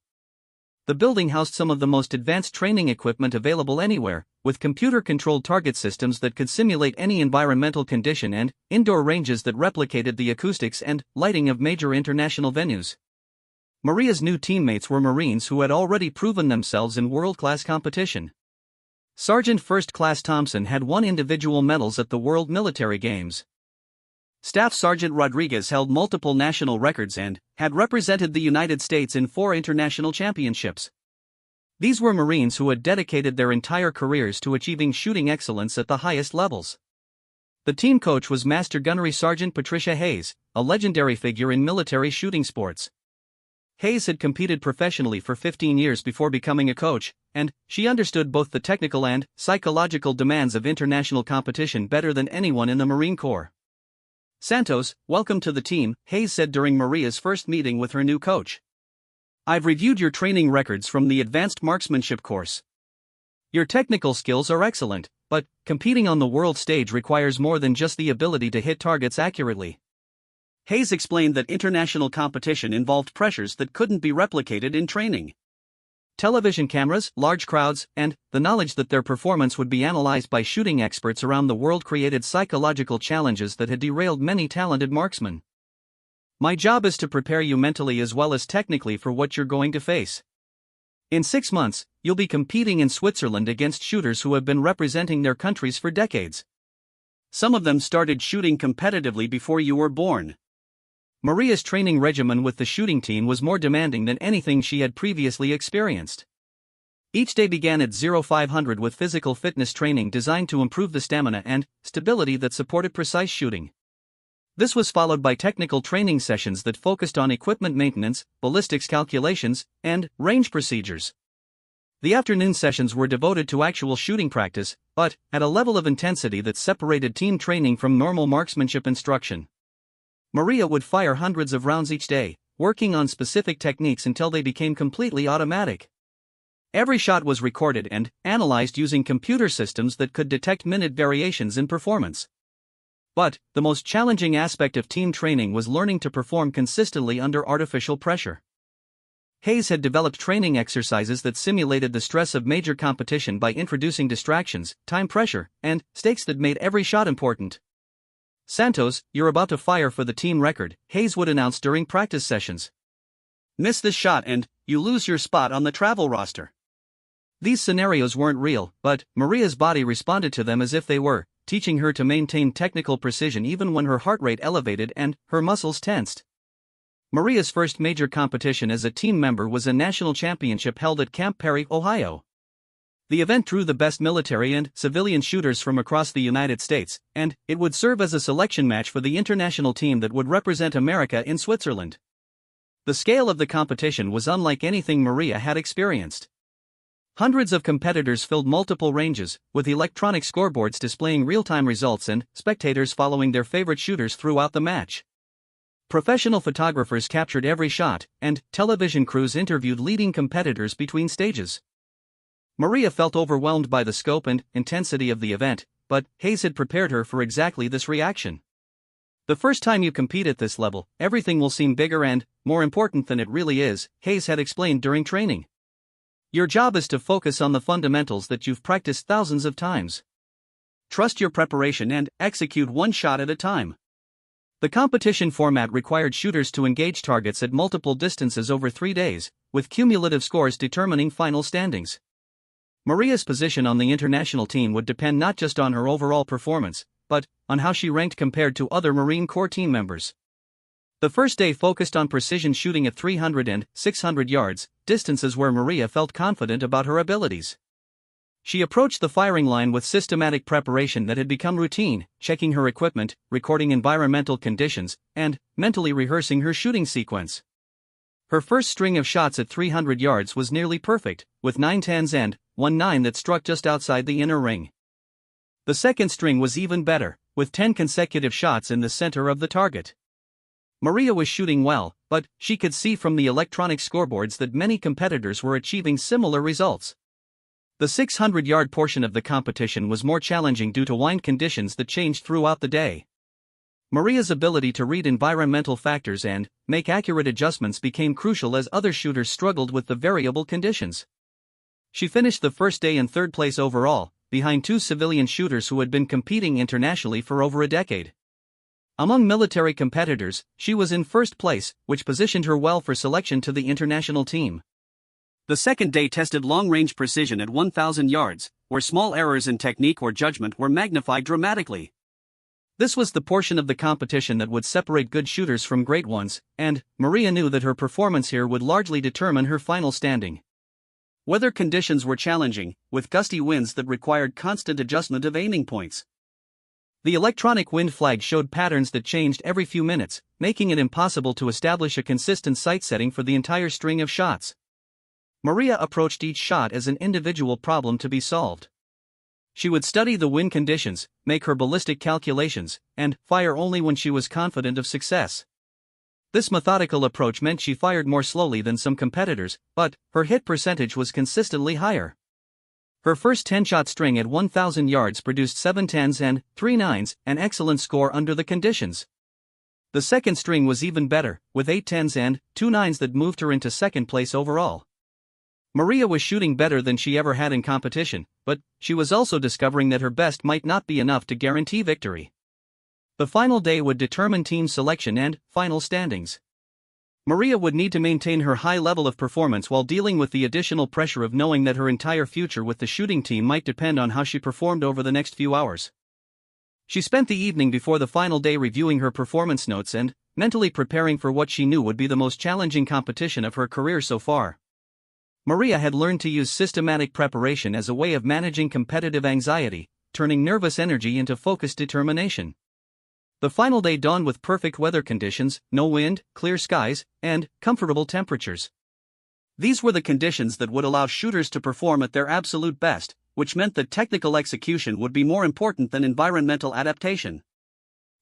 The building housed some of the most advanced training equipment available anywhere, with computer-controlled target systems that could simulate any environmental condition and indoor ranges that replicated the acoustics and lighting of major international venues. Maria's new teammates were Marines who had already proven themselves in world-class competition. Sergeant First Class Thompson had won individual medals at the World Military Games. Staff Sergeant Rodriguez held multiple national records and had represented the United States in 4 international championships. These were Marines who had dedicated their entire careers to achieving shooting excellence at the highest levels. The team coach was Master Gunnery Sergeant Patricia Hayes, a legendary figure in military shooting sports. Hayes had competed professionally for 15 years before becoming a coach, and she understood both the technical and psychological demands of international competition better than anyone in the Marine Corps. "Santos, welcome to the team," Hayes said during Maria's first meeting with her new coach. "I've reviewed your training records from the advanced marksmanship course. Your technical skills are excellent, but competing on the world stage requires more than just the ability to hit targets accurately." Hayes explained that international competition involved pressures that couldn't be replicated in training. Television cameras, large crowds, and the knowledge that their performance would be analyzed by shooting experts around the world created psychological challenges that had derailed many talented marksmen. "My job is to prepare you mentally as well as technically for what you're going to face. In 6 months, you'll be competing in Switzerland against shooters who have been representing their countries for decades. Some of them started shooting competitively before you were born." Maria's training regimen with the shooting team was more demanding than anything she had previously experienced. Each day began at 0500 with physical fitness training designed to improve the stamina and stability that supported precise shooting. This was followed by technical training sessions that focused on equipment maintenance, ballistics calculations, and range procedures. The afternoon sessions were devoted to actual shooting practice, but at a level of intensity that separated team training from normal marksmanship instruction. Maria would fire hundreds of rounds each day, working on specific techniques until they became completely automatic. Every shot was recorded and analyzed using computer systems that could detect minute variations in performance. But the most challenging aspect of team training was learning to perform consistently under artificial pressure. Hayes had developed training exercises that simulated the stress of major competition by introducing distractions, time pressure, and stakes that made every shot important. "Santos, you're about to fire for the team record," Hayes would announce during practice sessions. "Miss this shot and you lose your spot on the travel roster." These scenarios weren't real, but Maria's body responded to them as if they were, teaching her to maintain technical precision even when her heart rate elevated and her muscles tensed. Maria's first major competition as a team member was a national championship held at Camp Perry, Ohio. The event drew the best military and civilian shooters from across the United States, and it would serve as a selection match for the international team that would represent America in Switzerland. The scale of the competition was unlike anything Maria had experienced. Hundreds of competitors filled multiple ranges, with electronic scoreboards displaying real-time results and spectators following their favorite shooters throughout the match. Professional photographers captured every shot, and television crews interviewed leading competitors between stages. Maria felt overwhelmed by the scope and intensity of the event, but Hayes had prepared her for exactly this reaction. "The first time you compete at this level, everything will seem bigger and more important than it really is," Hayes had explained during training. "Your job is to focus on the fundamentals that you've practiced thousands of times. Trust your preparation and execute one shot at a time." The competition format required shooters to engage targets at multiple distances over 3 days, with cumulative scores determining final standings. Maria's position on the international team would depend not just on her overall performance, but on how she ranked compared to other Marine Corps team members. The first day focused on precision shooting at 300 and 600 yards, distances where Maria felt confident about her abilities. She approached the firing line with systematic preparation that had become routine, checking her equipment, recording environmental conditions, and mentally rehearsing her shooting sequence. Her first string of shots at 300 yards was nearly perfect, with 9 10s and 1 9 that struck just outside the inner ring. The second string was even better, with 10 consecutive shots in the center of the target. Maria was shooting well, but she could see from the electronic scoreboards that many competitors were achieving similar results. The 600-yard portion of the competition was more challenging due to wind conditions that changed throughout the day. Maria's ability to read environmental factors and make accurate adjustments became crucial as other shooters struggled with the variable conditions. She finished the first day in third place overall, behind 2 civilian shooters who had been competing internationally for over a decade. Among military competitors, she was in first place, which positioned her well for selection to the international team. The second day tested long-range precision at 1,000 yards, where small errors in technique or judgment were magnified dramatically. This was the portion of the competition that would separate good shooters from great ones, and Maria knew that her performance here would largely determine her final standing. Weather conditions were challenging, with gusty winds that required constant adjustment of aiming points. The electronic wind flag showed patterns that changed every few minutes, making it impossible to establish a consistent sight setting for the entire string of shots. Maria approached each shot as an individual problem to be solved. She would study the wind conditions, make her ballistic calculations, and fire only when she was confident of success. This methodical approach meant she fired more slowly than some competitors, but her hit percentage was consistently higher. Her first 10-shot string at 1,000 yards produced 7 10s and 3 9s, an excellent score under the conditions. The second string was even better, with 8 10s and 2 9s that moved her into second place overall. Maria was shooting better than she ever had in competition, but she was also discovering that her best might not be enough to guarantee victory. The final day would determine team selection and final standings. Maria would need to maintain her high level of performance while dealing with the additional pressure of knowing that her entire future with the shooting team might depend on how she performed over the next few hours. She spent the evening before the final day reviewing her performance notes and mentally preparing for what she knew would be the most challenging competition of her career so far. Maria had learned to use systematic preparation as a way of managing competitive anxiety, turning nervous energy into focused determination. The final day dawned with perfect weather conditions, no wind, clear skies, and comfortable temperatures. These were the conditions that would allow shooters to perform at their absolute best, which meant that technical execution would be more important than environmental adaptation.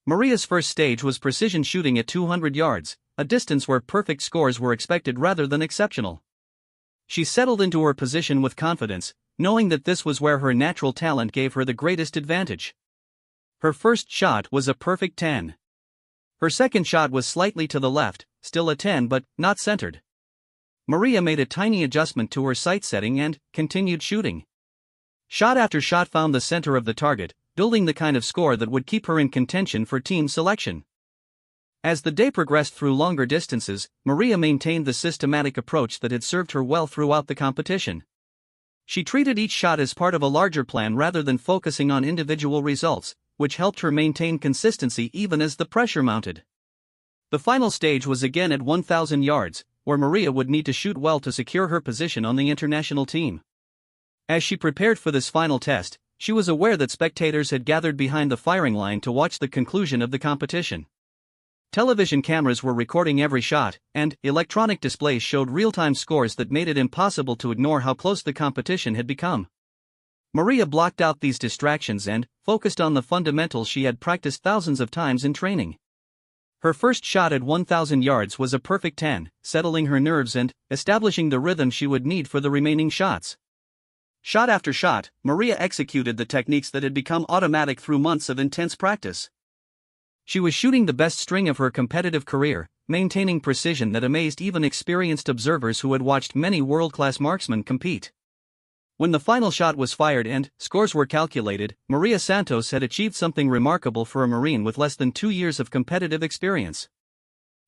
Maria's first stage was precision shooting at 200 yards, a distance where perfect scores were expected rather than exceptional. She settled into her position with confidence, knowing that this was where her natural talent gave her the greatest advantage. Her first shot was a perfect 10. Her second shot was slightly to the left, still a 10 but not centered. Maria made a tiny adjustment to her sight setting and continued shooting. Shot after shot found the center of the target, building the kind of score that would keep her in contention for team selection. As the day progressed through longer distances, Maria maintained the systematic approach that had served her well throughout the competition. She treated each shot as part of a larger plan rather than focusing on individual results, which helped her maintain consistency even as the pressure mounted. The final stage was again at 1,000 yards, where Maria would need to shoot well to secure her position on the international team. As she prepared for this final test, she was aware that spectators had gathered behind the firing line to watch the conclusion of the competition. Television cameras were recording every shot, and electronic displays showed real-time scores that made it impossible to ignore how close the competition had become. Maria blocked out these distractions and focused on the fundamentals she had practiced thousands of times in training. Her first shot at 1,000 yards was a perfect 10, settling her nerves and establishing the rhythm she would need for the remaining shots. Shot after shot, Maria executed the techniques that had become automatic through months of intense practice. She was shooting the best string of her competitive career, maintaining precision that amazed even experienced observers who had watched many world-class marksmen compete. When the final shot was fired and scores were calculated, Maria Santos had achieved something remarkable for a Marine with less than 2 years of competitive experience.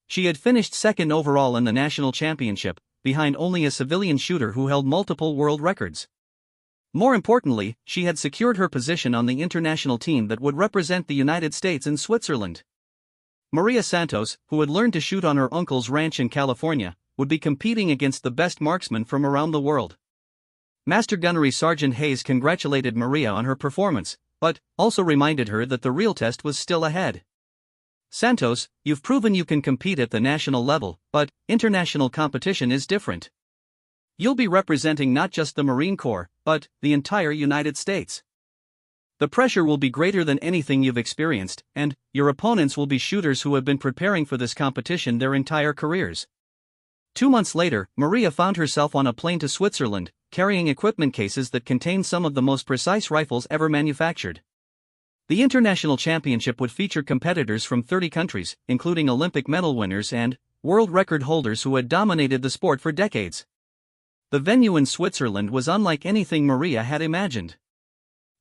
She had finished second overall in the national championship, behind only a civilian shooter who held multiple world records. More importantly, she had secured her position on the international team that would represent the United States and Switzerland. Maria Santos, who had learned to shoot on her uncle's ranch in California, would be competing against the best marksmen from around the world. Master Gunnery Sergeant Hayes congratulated Maria on her performance, but also reminded her that the real test was still ahead. "Santos, you've proven you can compete at the national level, but international competition is different. You'll be representing not just the Marine Corps, but the entire United States. The pressure will be greater than anything you've experienced, and your opponents will be shooters who have been preparing for this competition their entire careers." 2 months later, Maria found herself on a plane to Switzerland, carrying equipment cases that contained some of the most precise rifles ever manufactured. The international championship would feature competitors from 30 countries, including Olympic medal winners and world record holders who had dominated the sport for decades. The venue in Switzerland was unlike anything Maria had imagined.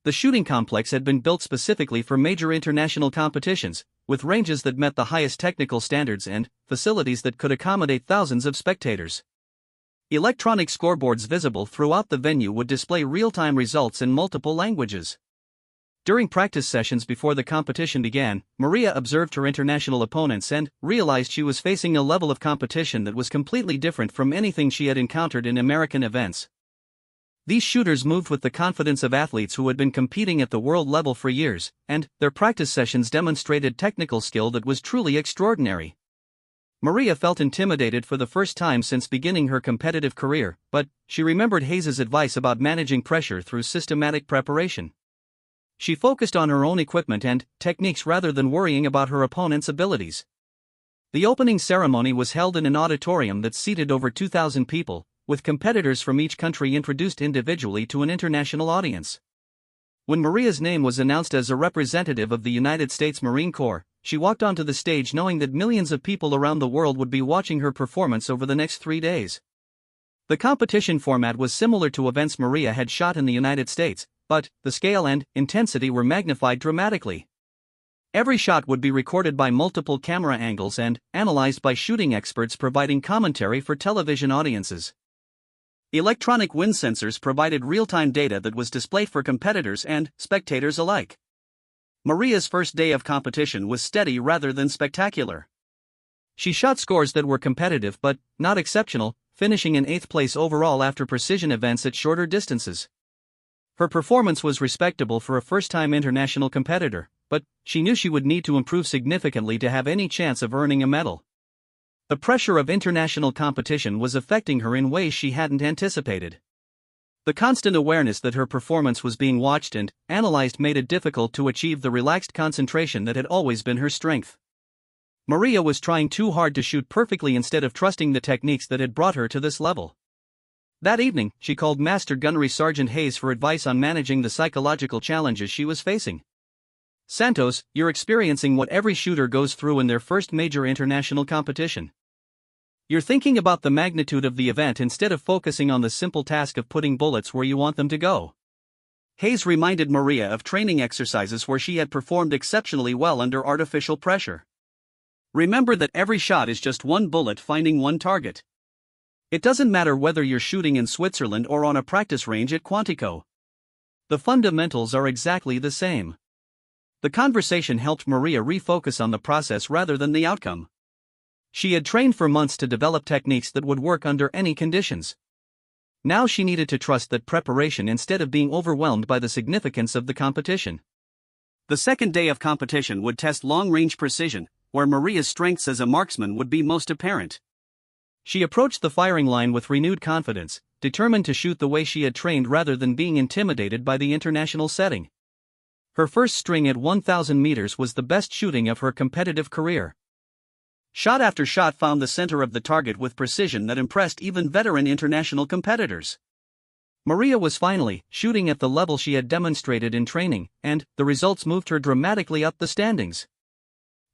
The shooting complex had been built specifically for major international competitions, with ranges that met the highest technical standards and facilities that could accommodate thousands of spectators. Electronic scoreboards visible throughout the venue would display real-time results in multiple languages. During practice sessions before the competition began, Maria observed her international opponents and realized she was facing a level of competition that was completely different from anything she had encountered in American events. These shooters moved with the confidence of athletes who had been competing at the world level for years, and their practice sessions demonstrated technical skill that was truly extraordinary. Maria felt intimidated for the first time since beginning her competitive career, but she remembered Hayes's advice about managing pressure through systematic preparation. She focused on her own equipment and techniques rather than worrying about her opponent's abilities. The opening ceremony was held in an auditorium that seated over 2,000 people, with competitors from each country introduced individually to an international audience. When Maria's name was announced as a representative of the United States Marine Corps, she walked onto the stage knowing that millions of people around the world would be watching her performance over the next 3 days. The competition format was similar to events Maria had shot in the United States, but the scale and intensity were magnified dramatically. Every shot would be recorded by multiple camera angles and analyzed by shooting experts providing commentary for television audiences. Electronic wind sensors provided real-time data that was displayed for competitors and spectators alike. Maria's first day of competition was steady rather than spectacular. She shot scores that were competitive but not exceptional, finishing in 8th place overall after precision events at shorter distances. Her performance was respectable for a first-time international competitor, but she knew she would need to improve significantly to have any chance of earning a medal. The pressure of international competition was affecting her in ways she hadn't anticipated. The constant awareness that her performance was being watched and analyzed made it difficult to achieve the relaxed concentration that had always been her strength. Maria was trying too hard to shoot perfectly instead of trusting the techniques that had brought her to this level. That evening, she called Master Gunnery Sergeant Hayes for advice on managing the psychological challenges she was facing. "Santos, you're experiencing what every shooter goes through in their first major international competition. You're thinking about the magnitude of the event instead of focusing on the simple task of putting bullets where you want them to go." Hayes reminded Maria of training exercises where she had performed exceptionally well under artificial pressure. "Remember that every shot is just one bullet finding one target. It doesn't matter whether you're shooting in Switzerland or on a practice range at Quantico. The fundamentals are exactly the same." The conversation helped Maria refocus on the process rather than the outcome. She had trained for months to develop techniques that would work under any conditions. Now she needed to trust that preparation instead of being overwhelmed by the significance of the competition. The second day of competition would test long-range precision, where Maria's strengths as a marksman would be most apparent. She approached the firing line with renewed confidence, determined to shoot the way she had trained rather than being intimidated by the international setting. Her first string at 1,000 meters was the best shooting of her competitive career. Shot after shot found the center of the target with precision that impressed even veteran international competitors. Maria was finally shooting at the level she had demonstrated in training, and the results moved her dramatically up the standings.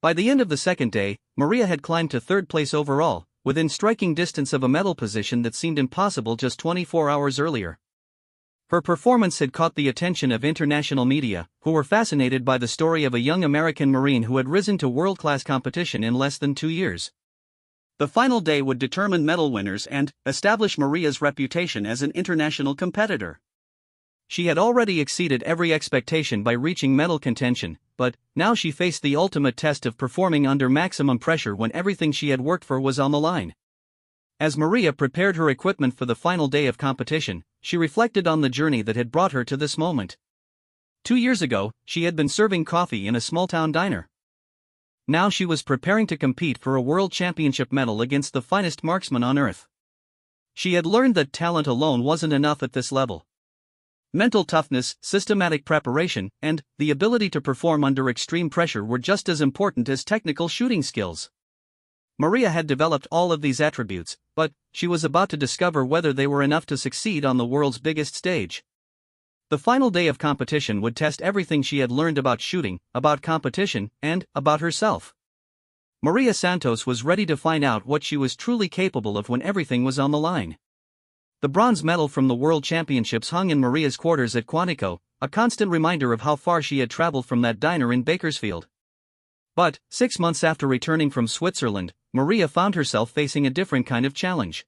By the end of the second day, Maria had climbed to third place overall, within striking distance of a medal position that seemed impossible just 24 hours earlier. Her performance had caught the attention of international media, who were fascinated by the story of a young American Marine who had risen to world-class competition in less than 2 years. The final day would determine medal winners and establish Maria's reputation as an international competitor. She had already exceeded every expectation by reaching medal contention, but now she faced the ultimate test of performing under maximum pressure when everything she had worked for was on the line. As Maria prepared her equipment for the final day of competition, she reflected on the journey that had brought her to this moment. 2 years ago, she had been serving coffee in a small-town diner. Now she was preparing to compete for a world championship medal against the finest marksman on earth. She had learned that talent alone wasn't enough at this level. Mental toughness, systematic preparation, and the ability to perform under extreme pressure were just as important as technical shooting skills. Maria had developed all of these attributes, but she was about to discover whether they were enough to succeed on the world's biggest stage. The final day of competition would test everything she had learned about shooting, about competition, and about herself. Maria Santos was ready to find out what she was truly capable of when everything was on the line. The bronze medal from the World Championships hung in Maria's quarters at Quantico, a constant reminder of how far she had traveled from that diner in Bakersfield. But 6 months after returning from Switzerland, Maria found herself facing a different kind of challenge.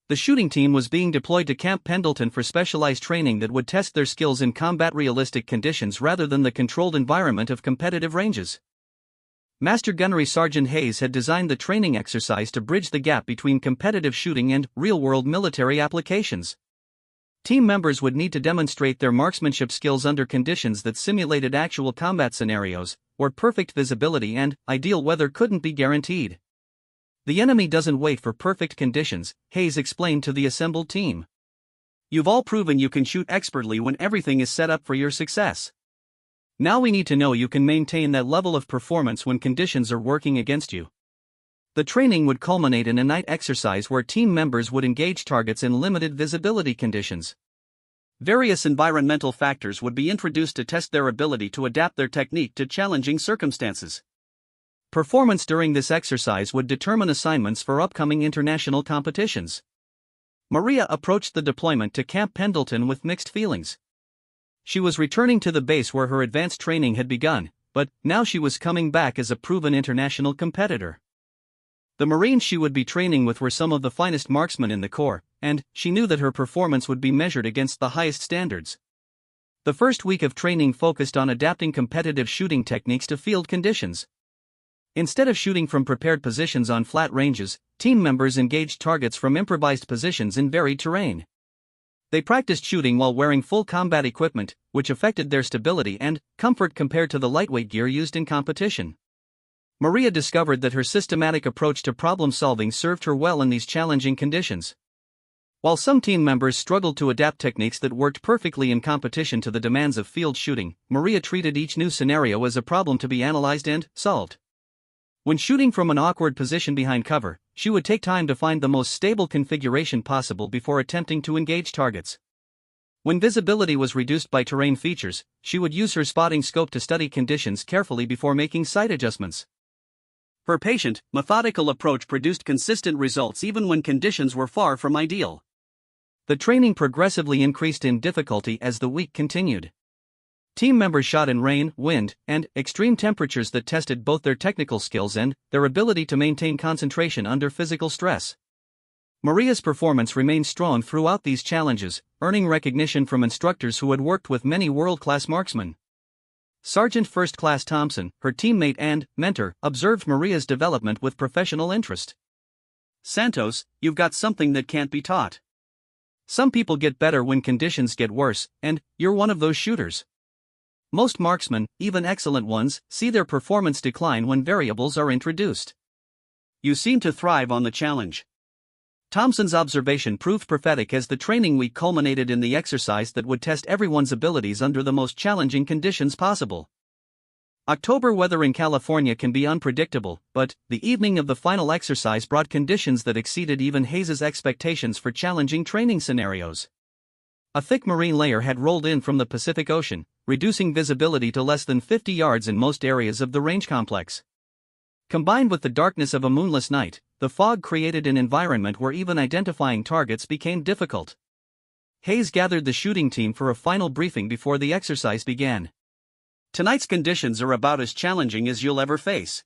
The shooting team was being deployed to Camp Pendleton for specialized training that would test their skills in combat-realistic conditions rather than the controlled environment of competitive ranges. Master Gunnery Sergeant Hayes had designed the training exercise to bridge the gap between competitive shooting and real-world military applications. Team members would need to demonstrate their marksmanship skills under conditions that simulated actual combat scenarios, where perfect visibility and ideal weather couldn't be guaranteed. "The enemy doesn't wait for perfect conditions," Hayes explained to the assembled team. "You've all proven you can shoot expertly when everything is set up for your success. Now we need to know you can maintain that level of performance when conditions are working against you." The training would culminate in a night exercise where team members would engage targets in limited visibility conditions. Various environmental factors would be introduced to test their ability to adapt their technique to challenging circumstances. Performance during this exercise would determine assignments for upcoming international competitions. Maria approached the deployment to Camp Pendleton with mixed feelings. She was returning to the base where her advanced training had begun, but now she was coming back as a proven international competitor. The Marines she would be training with were some of the finest marksmen in the Corps, and she knew that her performance would be measured against the highest standards. The first week of training focused on adapting competitive shooting techniques to field conditions. Instead of shooting from prepared positions on flat ranges, team members engaged targets from improvised positions in varied terrain. They practiced shooting while wearing full combat equipment, which affected their stability and comfort compared to the lightweight gear used in competition. Maria discovered that her systematic approach to problem-solving served her well in these challenging conditions. While some team members struggled to adapt techniques that worked perfectly in competition to the demands of field shooting, Maria treated each new scenario as a problem to be analyzed and solved. When shooting from an awkward position behind cover, she would take time to find the most stable configuration possible before attempting to engage targets. When visibility was reduced by terrain features, she would use her spotting scope to study conditions carefully before making sight adjustments. Her patient, methodical approach produced consistent results even when conditions were far from ideal. The training progressively increased in difficulty as the week continued. Team members shot in rain, wind, and extreme temperatures that tested both their technical skills and their ability to maintain concentration under physical stress. Maria's performance remained strong throughout these challenges, earning recognition from instructors who had worked with many world-class marksmen. Sergeant First Class Thompson, her teammate and mentor, observed Maria's development with professional interest. "Santos, you've got something that can't be taught. Some people get better when conditions get worse, and you're one of those shooters. Most marksmen, even excellent ones, see their performance decline when variables are introduced. You seem to thrive on the challenge." Thompson's observation proved prophetic as the training week culminated in the exercise that would test everyone's abilities under the most challenging conditions possible. October weather in California can be unpredictable, but the evening of the final exercise brought conditions that exceeded even Hayes' expectations for challenging training scenarios. A thick marine layer had rolled in from the Pacific Ocean, reducing visibility to less than 50 yards in most areas of the range complex. Combined with the darkness of a moonless night, the fog created an environment where even identifying targets became difficult. Hayes gathered the shooting team for a final briefing before the exercise began. "Tonight's conditions are about as challenging as you'll ever face.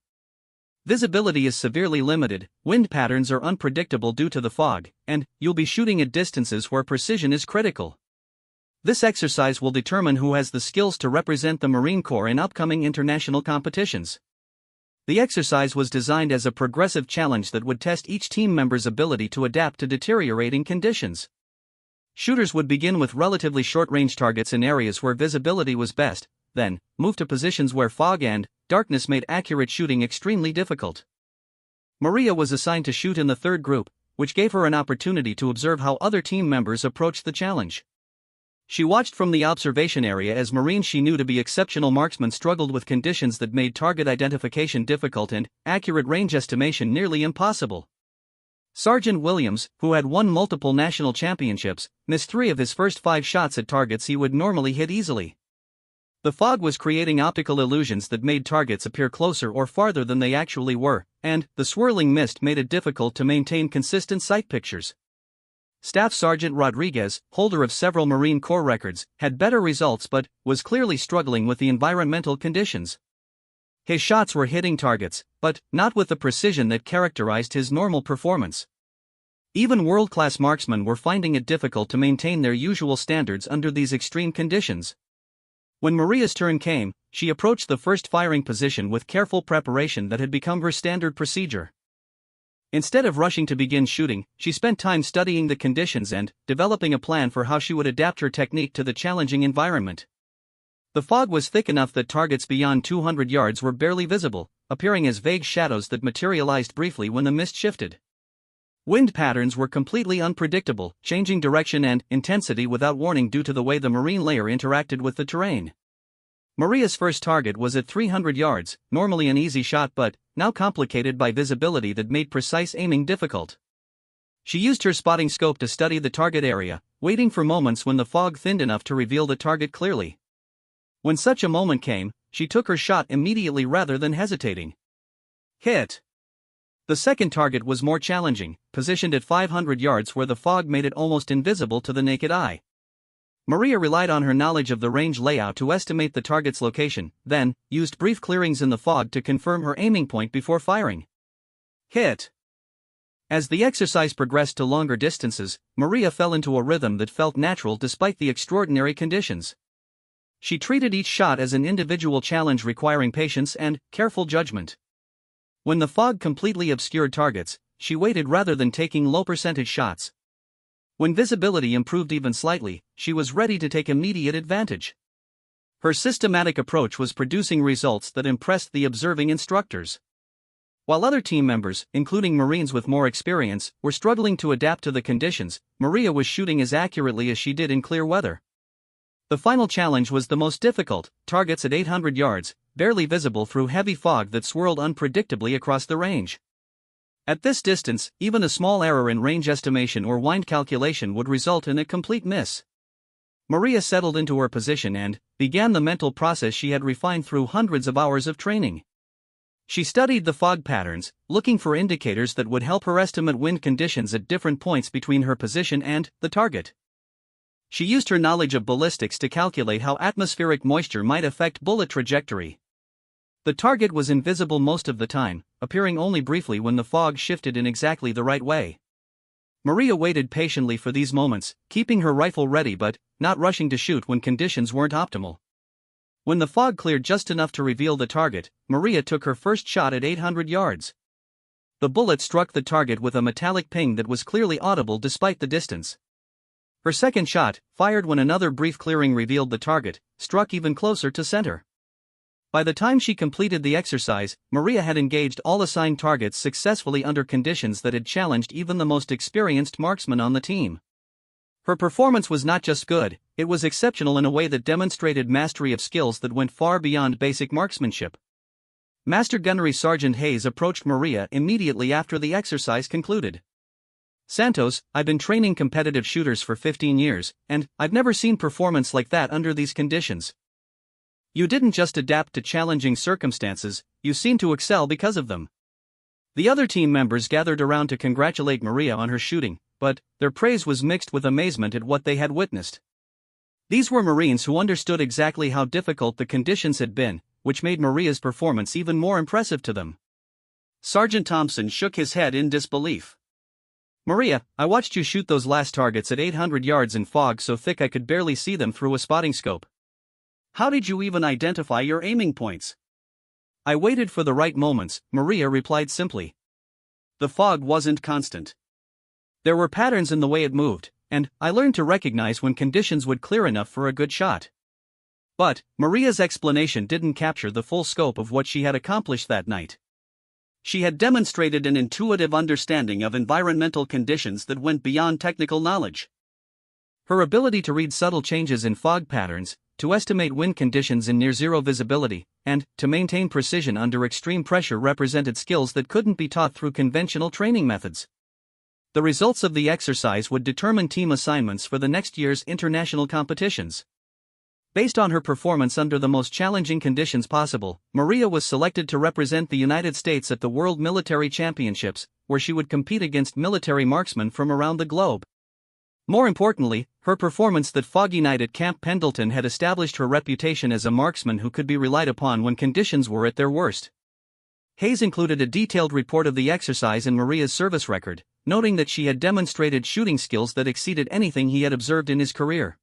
Visibility is severely limited, wind patterns are unpredictable due to the fog, and you'll be shooting at distances where precision is critical. This exercise will determine who has the skills to represent the Marine Corps in upcoming international competitions." The exercise was designed as a progressive challenge that would test each team member's ability to adapt to deteriorating conditions. Shooters would begin with relatively short-range targets in areas where visibility was best, then move to positions where fog and darkness made accurate shooting extremely difficult. Maria was assigned to shoot in the third group, which gave her an opportunity to observe how other team members approached the challenge. She watched from the observation area as Marines she knew to be exceptional marksmen struggled with conditions that made target identification difficult and accurate range estimation nearly impossible. Sergeant Williams, who had won multiple national championships, missed 3 of his first 5 shots at targets he would normally hit easily. The fog was creating optical illusions that made targets appear closer or farther than they actually were, and the swirling mist made it difficult to maintain consistent sight pictures. Staff Sergeant Rodriguez, holder of several Marine Corps records, had better results but was clearly struggling with the environmental conditions. His shots were hitting targets, but not with the precision that characterized his normal performance. Even world-class marksmen were finding it difficult to maintain their usual standards under these extreme conditions. When Maria's turn came, she approached the first firing position with careful preparation that had become her standard procedure. Instead of rushing to begin shooting, she spent time studying the conditions and developing a plan for how she would adapt her technique to the challenging environment. The fog was thick enough that targets beyond 200 yards were barely visible, appearing as vague shadows that materialized briefly when the mist shifted. Wind patterns were completely unpredictable, changing direction and intensity without warning due to the way the marine layer interacted with the terrain. Maria's first target was at 300 yards, normally an easy shot but now complicated by visibility that made precise aiming difficult. She used her spotting scope to study the target area, waiting for moments when the fog thinned enough to reveal the target clearly. When such a moment came, she took her shot immediately rather than hesitating. Hit! The second target was more challenging, positioned at 500 yards where the fog made it almost invisible to the naked eye. Maria relied on her knowledge of the range layout to estimate the target's location, then used brief clearings in the fog to confirm her aiming point before firing. Hit! As the exercise progressed to longer distances, Maria fell into a rhythm that felt natural despite the extraordinary conditions. She treated each shot as an individual challenge requiring patience and careful judgment. When the fog completely obscured targets, she waited rather than taking low-percentage shots. When visibility improved even slightly, she was ready to take immediate advantage. Her systematic approach was producing results that impressed the observing instructors. While other team members, including Marines with more experience, were struggling to adapt to the conditions, Maria was shooting as accurately as she did in clear weather. The final challenge was the most difficult: targets at 800 yards, barely visible through heavy fog that swirled unpredictably across the range. At this distance, even a small error in range estimation or wind calculation would result in a complete miss. Maria settled into her position and began the mental process she had refined through hundreds of hours of training. She studied the fog patterns, looking for indicators that would help her estimate wind conditions at different points between her position and the target. She used her knowledge of ballistics to calculate how atmospheric moisture might affect bullet trajectory. The target was invisible most of the time, appearing only briefly when the fog shifted in exactly the right way. Maria waited patiently for these moments, keeping her rifle ready but not rushing to shoot when conditions weren't optimal. When the fog cleared just enough to reveal the target, Maria took her first shot at 800 yards. The bullet struck the target with a metallic ping that was clearly audible despite the distance. Her second shot, fired when another brief clearing revealed the target, struck even closer to center. By the time she completed the exercise, Maria had engaged all assigned targets successfully under conditions that had challenged even the most experienced marksman on the team. Her performance was not just good, it was exceptional in a way that demonstrated mastery of skills that went far beyond basic marksmanship. Master Gunnery Sergeant Hayes approached Maria immediately after the exercise concluded. "Santos, I've been training competitive shooters for 15 years, and I've never seen performance like that under these conditions. You didn't just adapt to challenging circumstances, you seemed to excel because of them." The other team members gathered around to congratulate Maria on her shooting, but their praise was mixed with amazement at what they had witnessed. These were Marines who understood exactly how difficult the conditions had been, which made Maria's performance even more impressive to them. Sergeant Thompson shook his head in disbelief. "Maria, I watched you shoot those last targets at 800 yards in fog so thick I could barely see them through a spotting scope. How did you even identify your aiming points?" "I waited for the right moments," Maria replied simply. "The fog wasn't constant. There were patterns in the way it moved, and I learned to recognize when conditions would clear enough for a good shot." But Maria's explanation didn't capture the full scope of what she had accomplished that night. She had demonstrated an intuitive understanding of environmental conditions that went beyond technical knowledge. Her ability to read subtle changes in fog patterns, to estimate wind conditions in near-zero visibility, and to maintain precision under extreme pressure represented skills that couldn't be taught through conventional training methods. The results of the exercise would determine team assignments for the next year's international competitions. Based on her performance under the most challenging conditions possible, Maria was selected to represent the United States at the World Military Championships, where she would compete against military marksmen from around the globe. More importantly, her performance that foggy night at Camp Pendleton had established her reputation as a marksman who could be relied upon when conditions were at their worst. Hayes included a detailed report of the exercise in Maria's service record, noting that she had demonstrated shooting skills that exceeded anything he had observed in his career.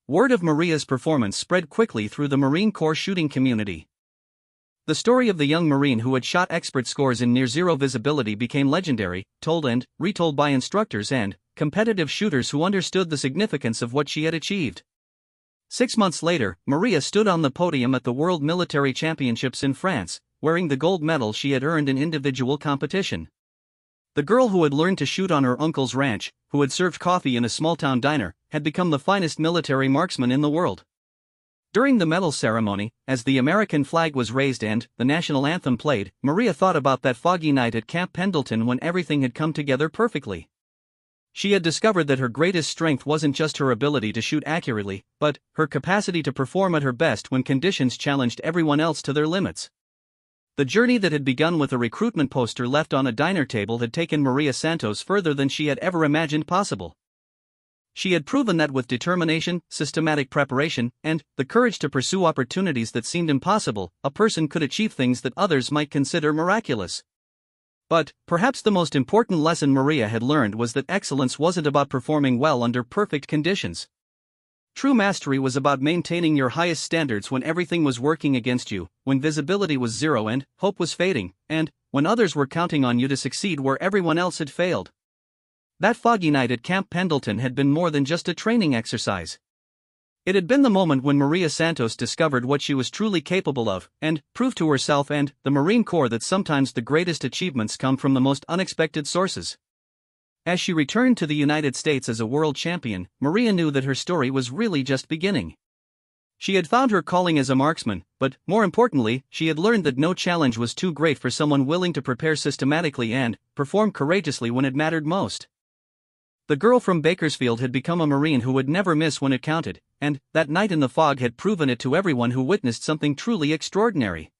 Word of Maria's performance spread quickly through the Marine Corps shooting community. The story of the young Marine who had shot expert scores in near-zero visibility became legendary, told and retold by instructors and competitive shooters who understood the significance of what she had achieved. 6 months later, Maria stood on the podium at the World Military Championships in France, wearing the gold medal she had earned in individual competition. The girl who had learned to shoot on her uncle's ranch, who had served coffee in a small-town diner, had become the finest military marksman in the world. During the medal ceremony, as the American flag was raised and the national anthem played, Maria thought about that foggy night at Camp Pendleton when everything had come together perfectly. She had discovered that her greatest strength wasn't just her ability to shoot accurately, but her capacity to perform at her best when conditions challenged everyone else to their limits. The journey that had begun with a recruitment poster left on a diner table had taken Maria Santos further than she had ever imagined possible. She had proven that with determination, systematic preparation, and the courage to pursue opportunities that seemed impossible, a person could achieve things that others might consider miraculous. But perhaps the most important lesson Maria had learned was that excellence wasn't about performing well under perfect conditions. True mastery was about maintaining your highest standards when everything was working against you, when visibility was zero and hope was fading, and when others were counting on you to succeed where everyone else had failed. That foggy night at Camp Pendleton had been more than just a training exercise. It had been the moment when Maria Santos discovered what she was truly capable of, and proved to herself and the Marine Corps that sometimes the greatest achievements come from the most unexpected sources. As she returned to the United States as a world champion, Maria knew that her story was really just beginning. She had found her calling as a marksman, but, more importantly, she had learned that no challenge was too great for someone willing to prepare systematically and perform courageously when it mattered most. The girl from Bakersfield had become a Marine who would never miss when it counted, and that night in the fog had proven it to everyone who witnessed something truly extraordinary.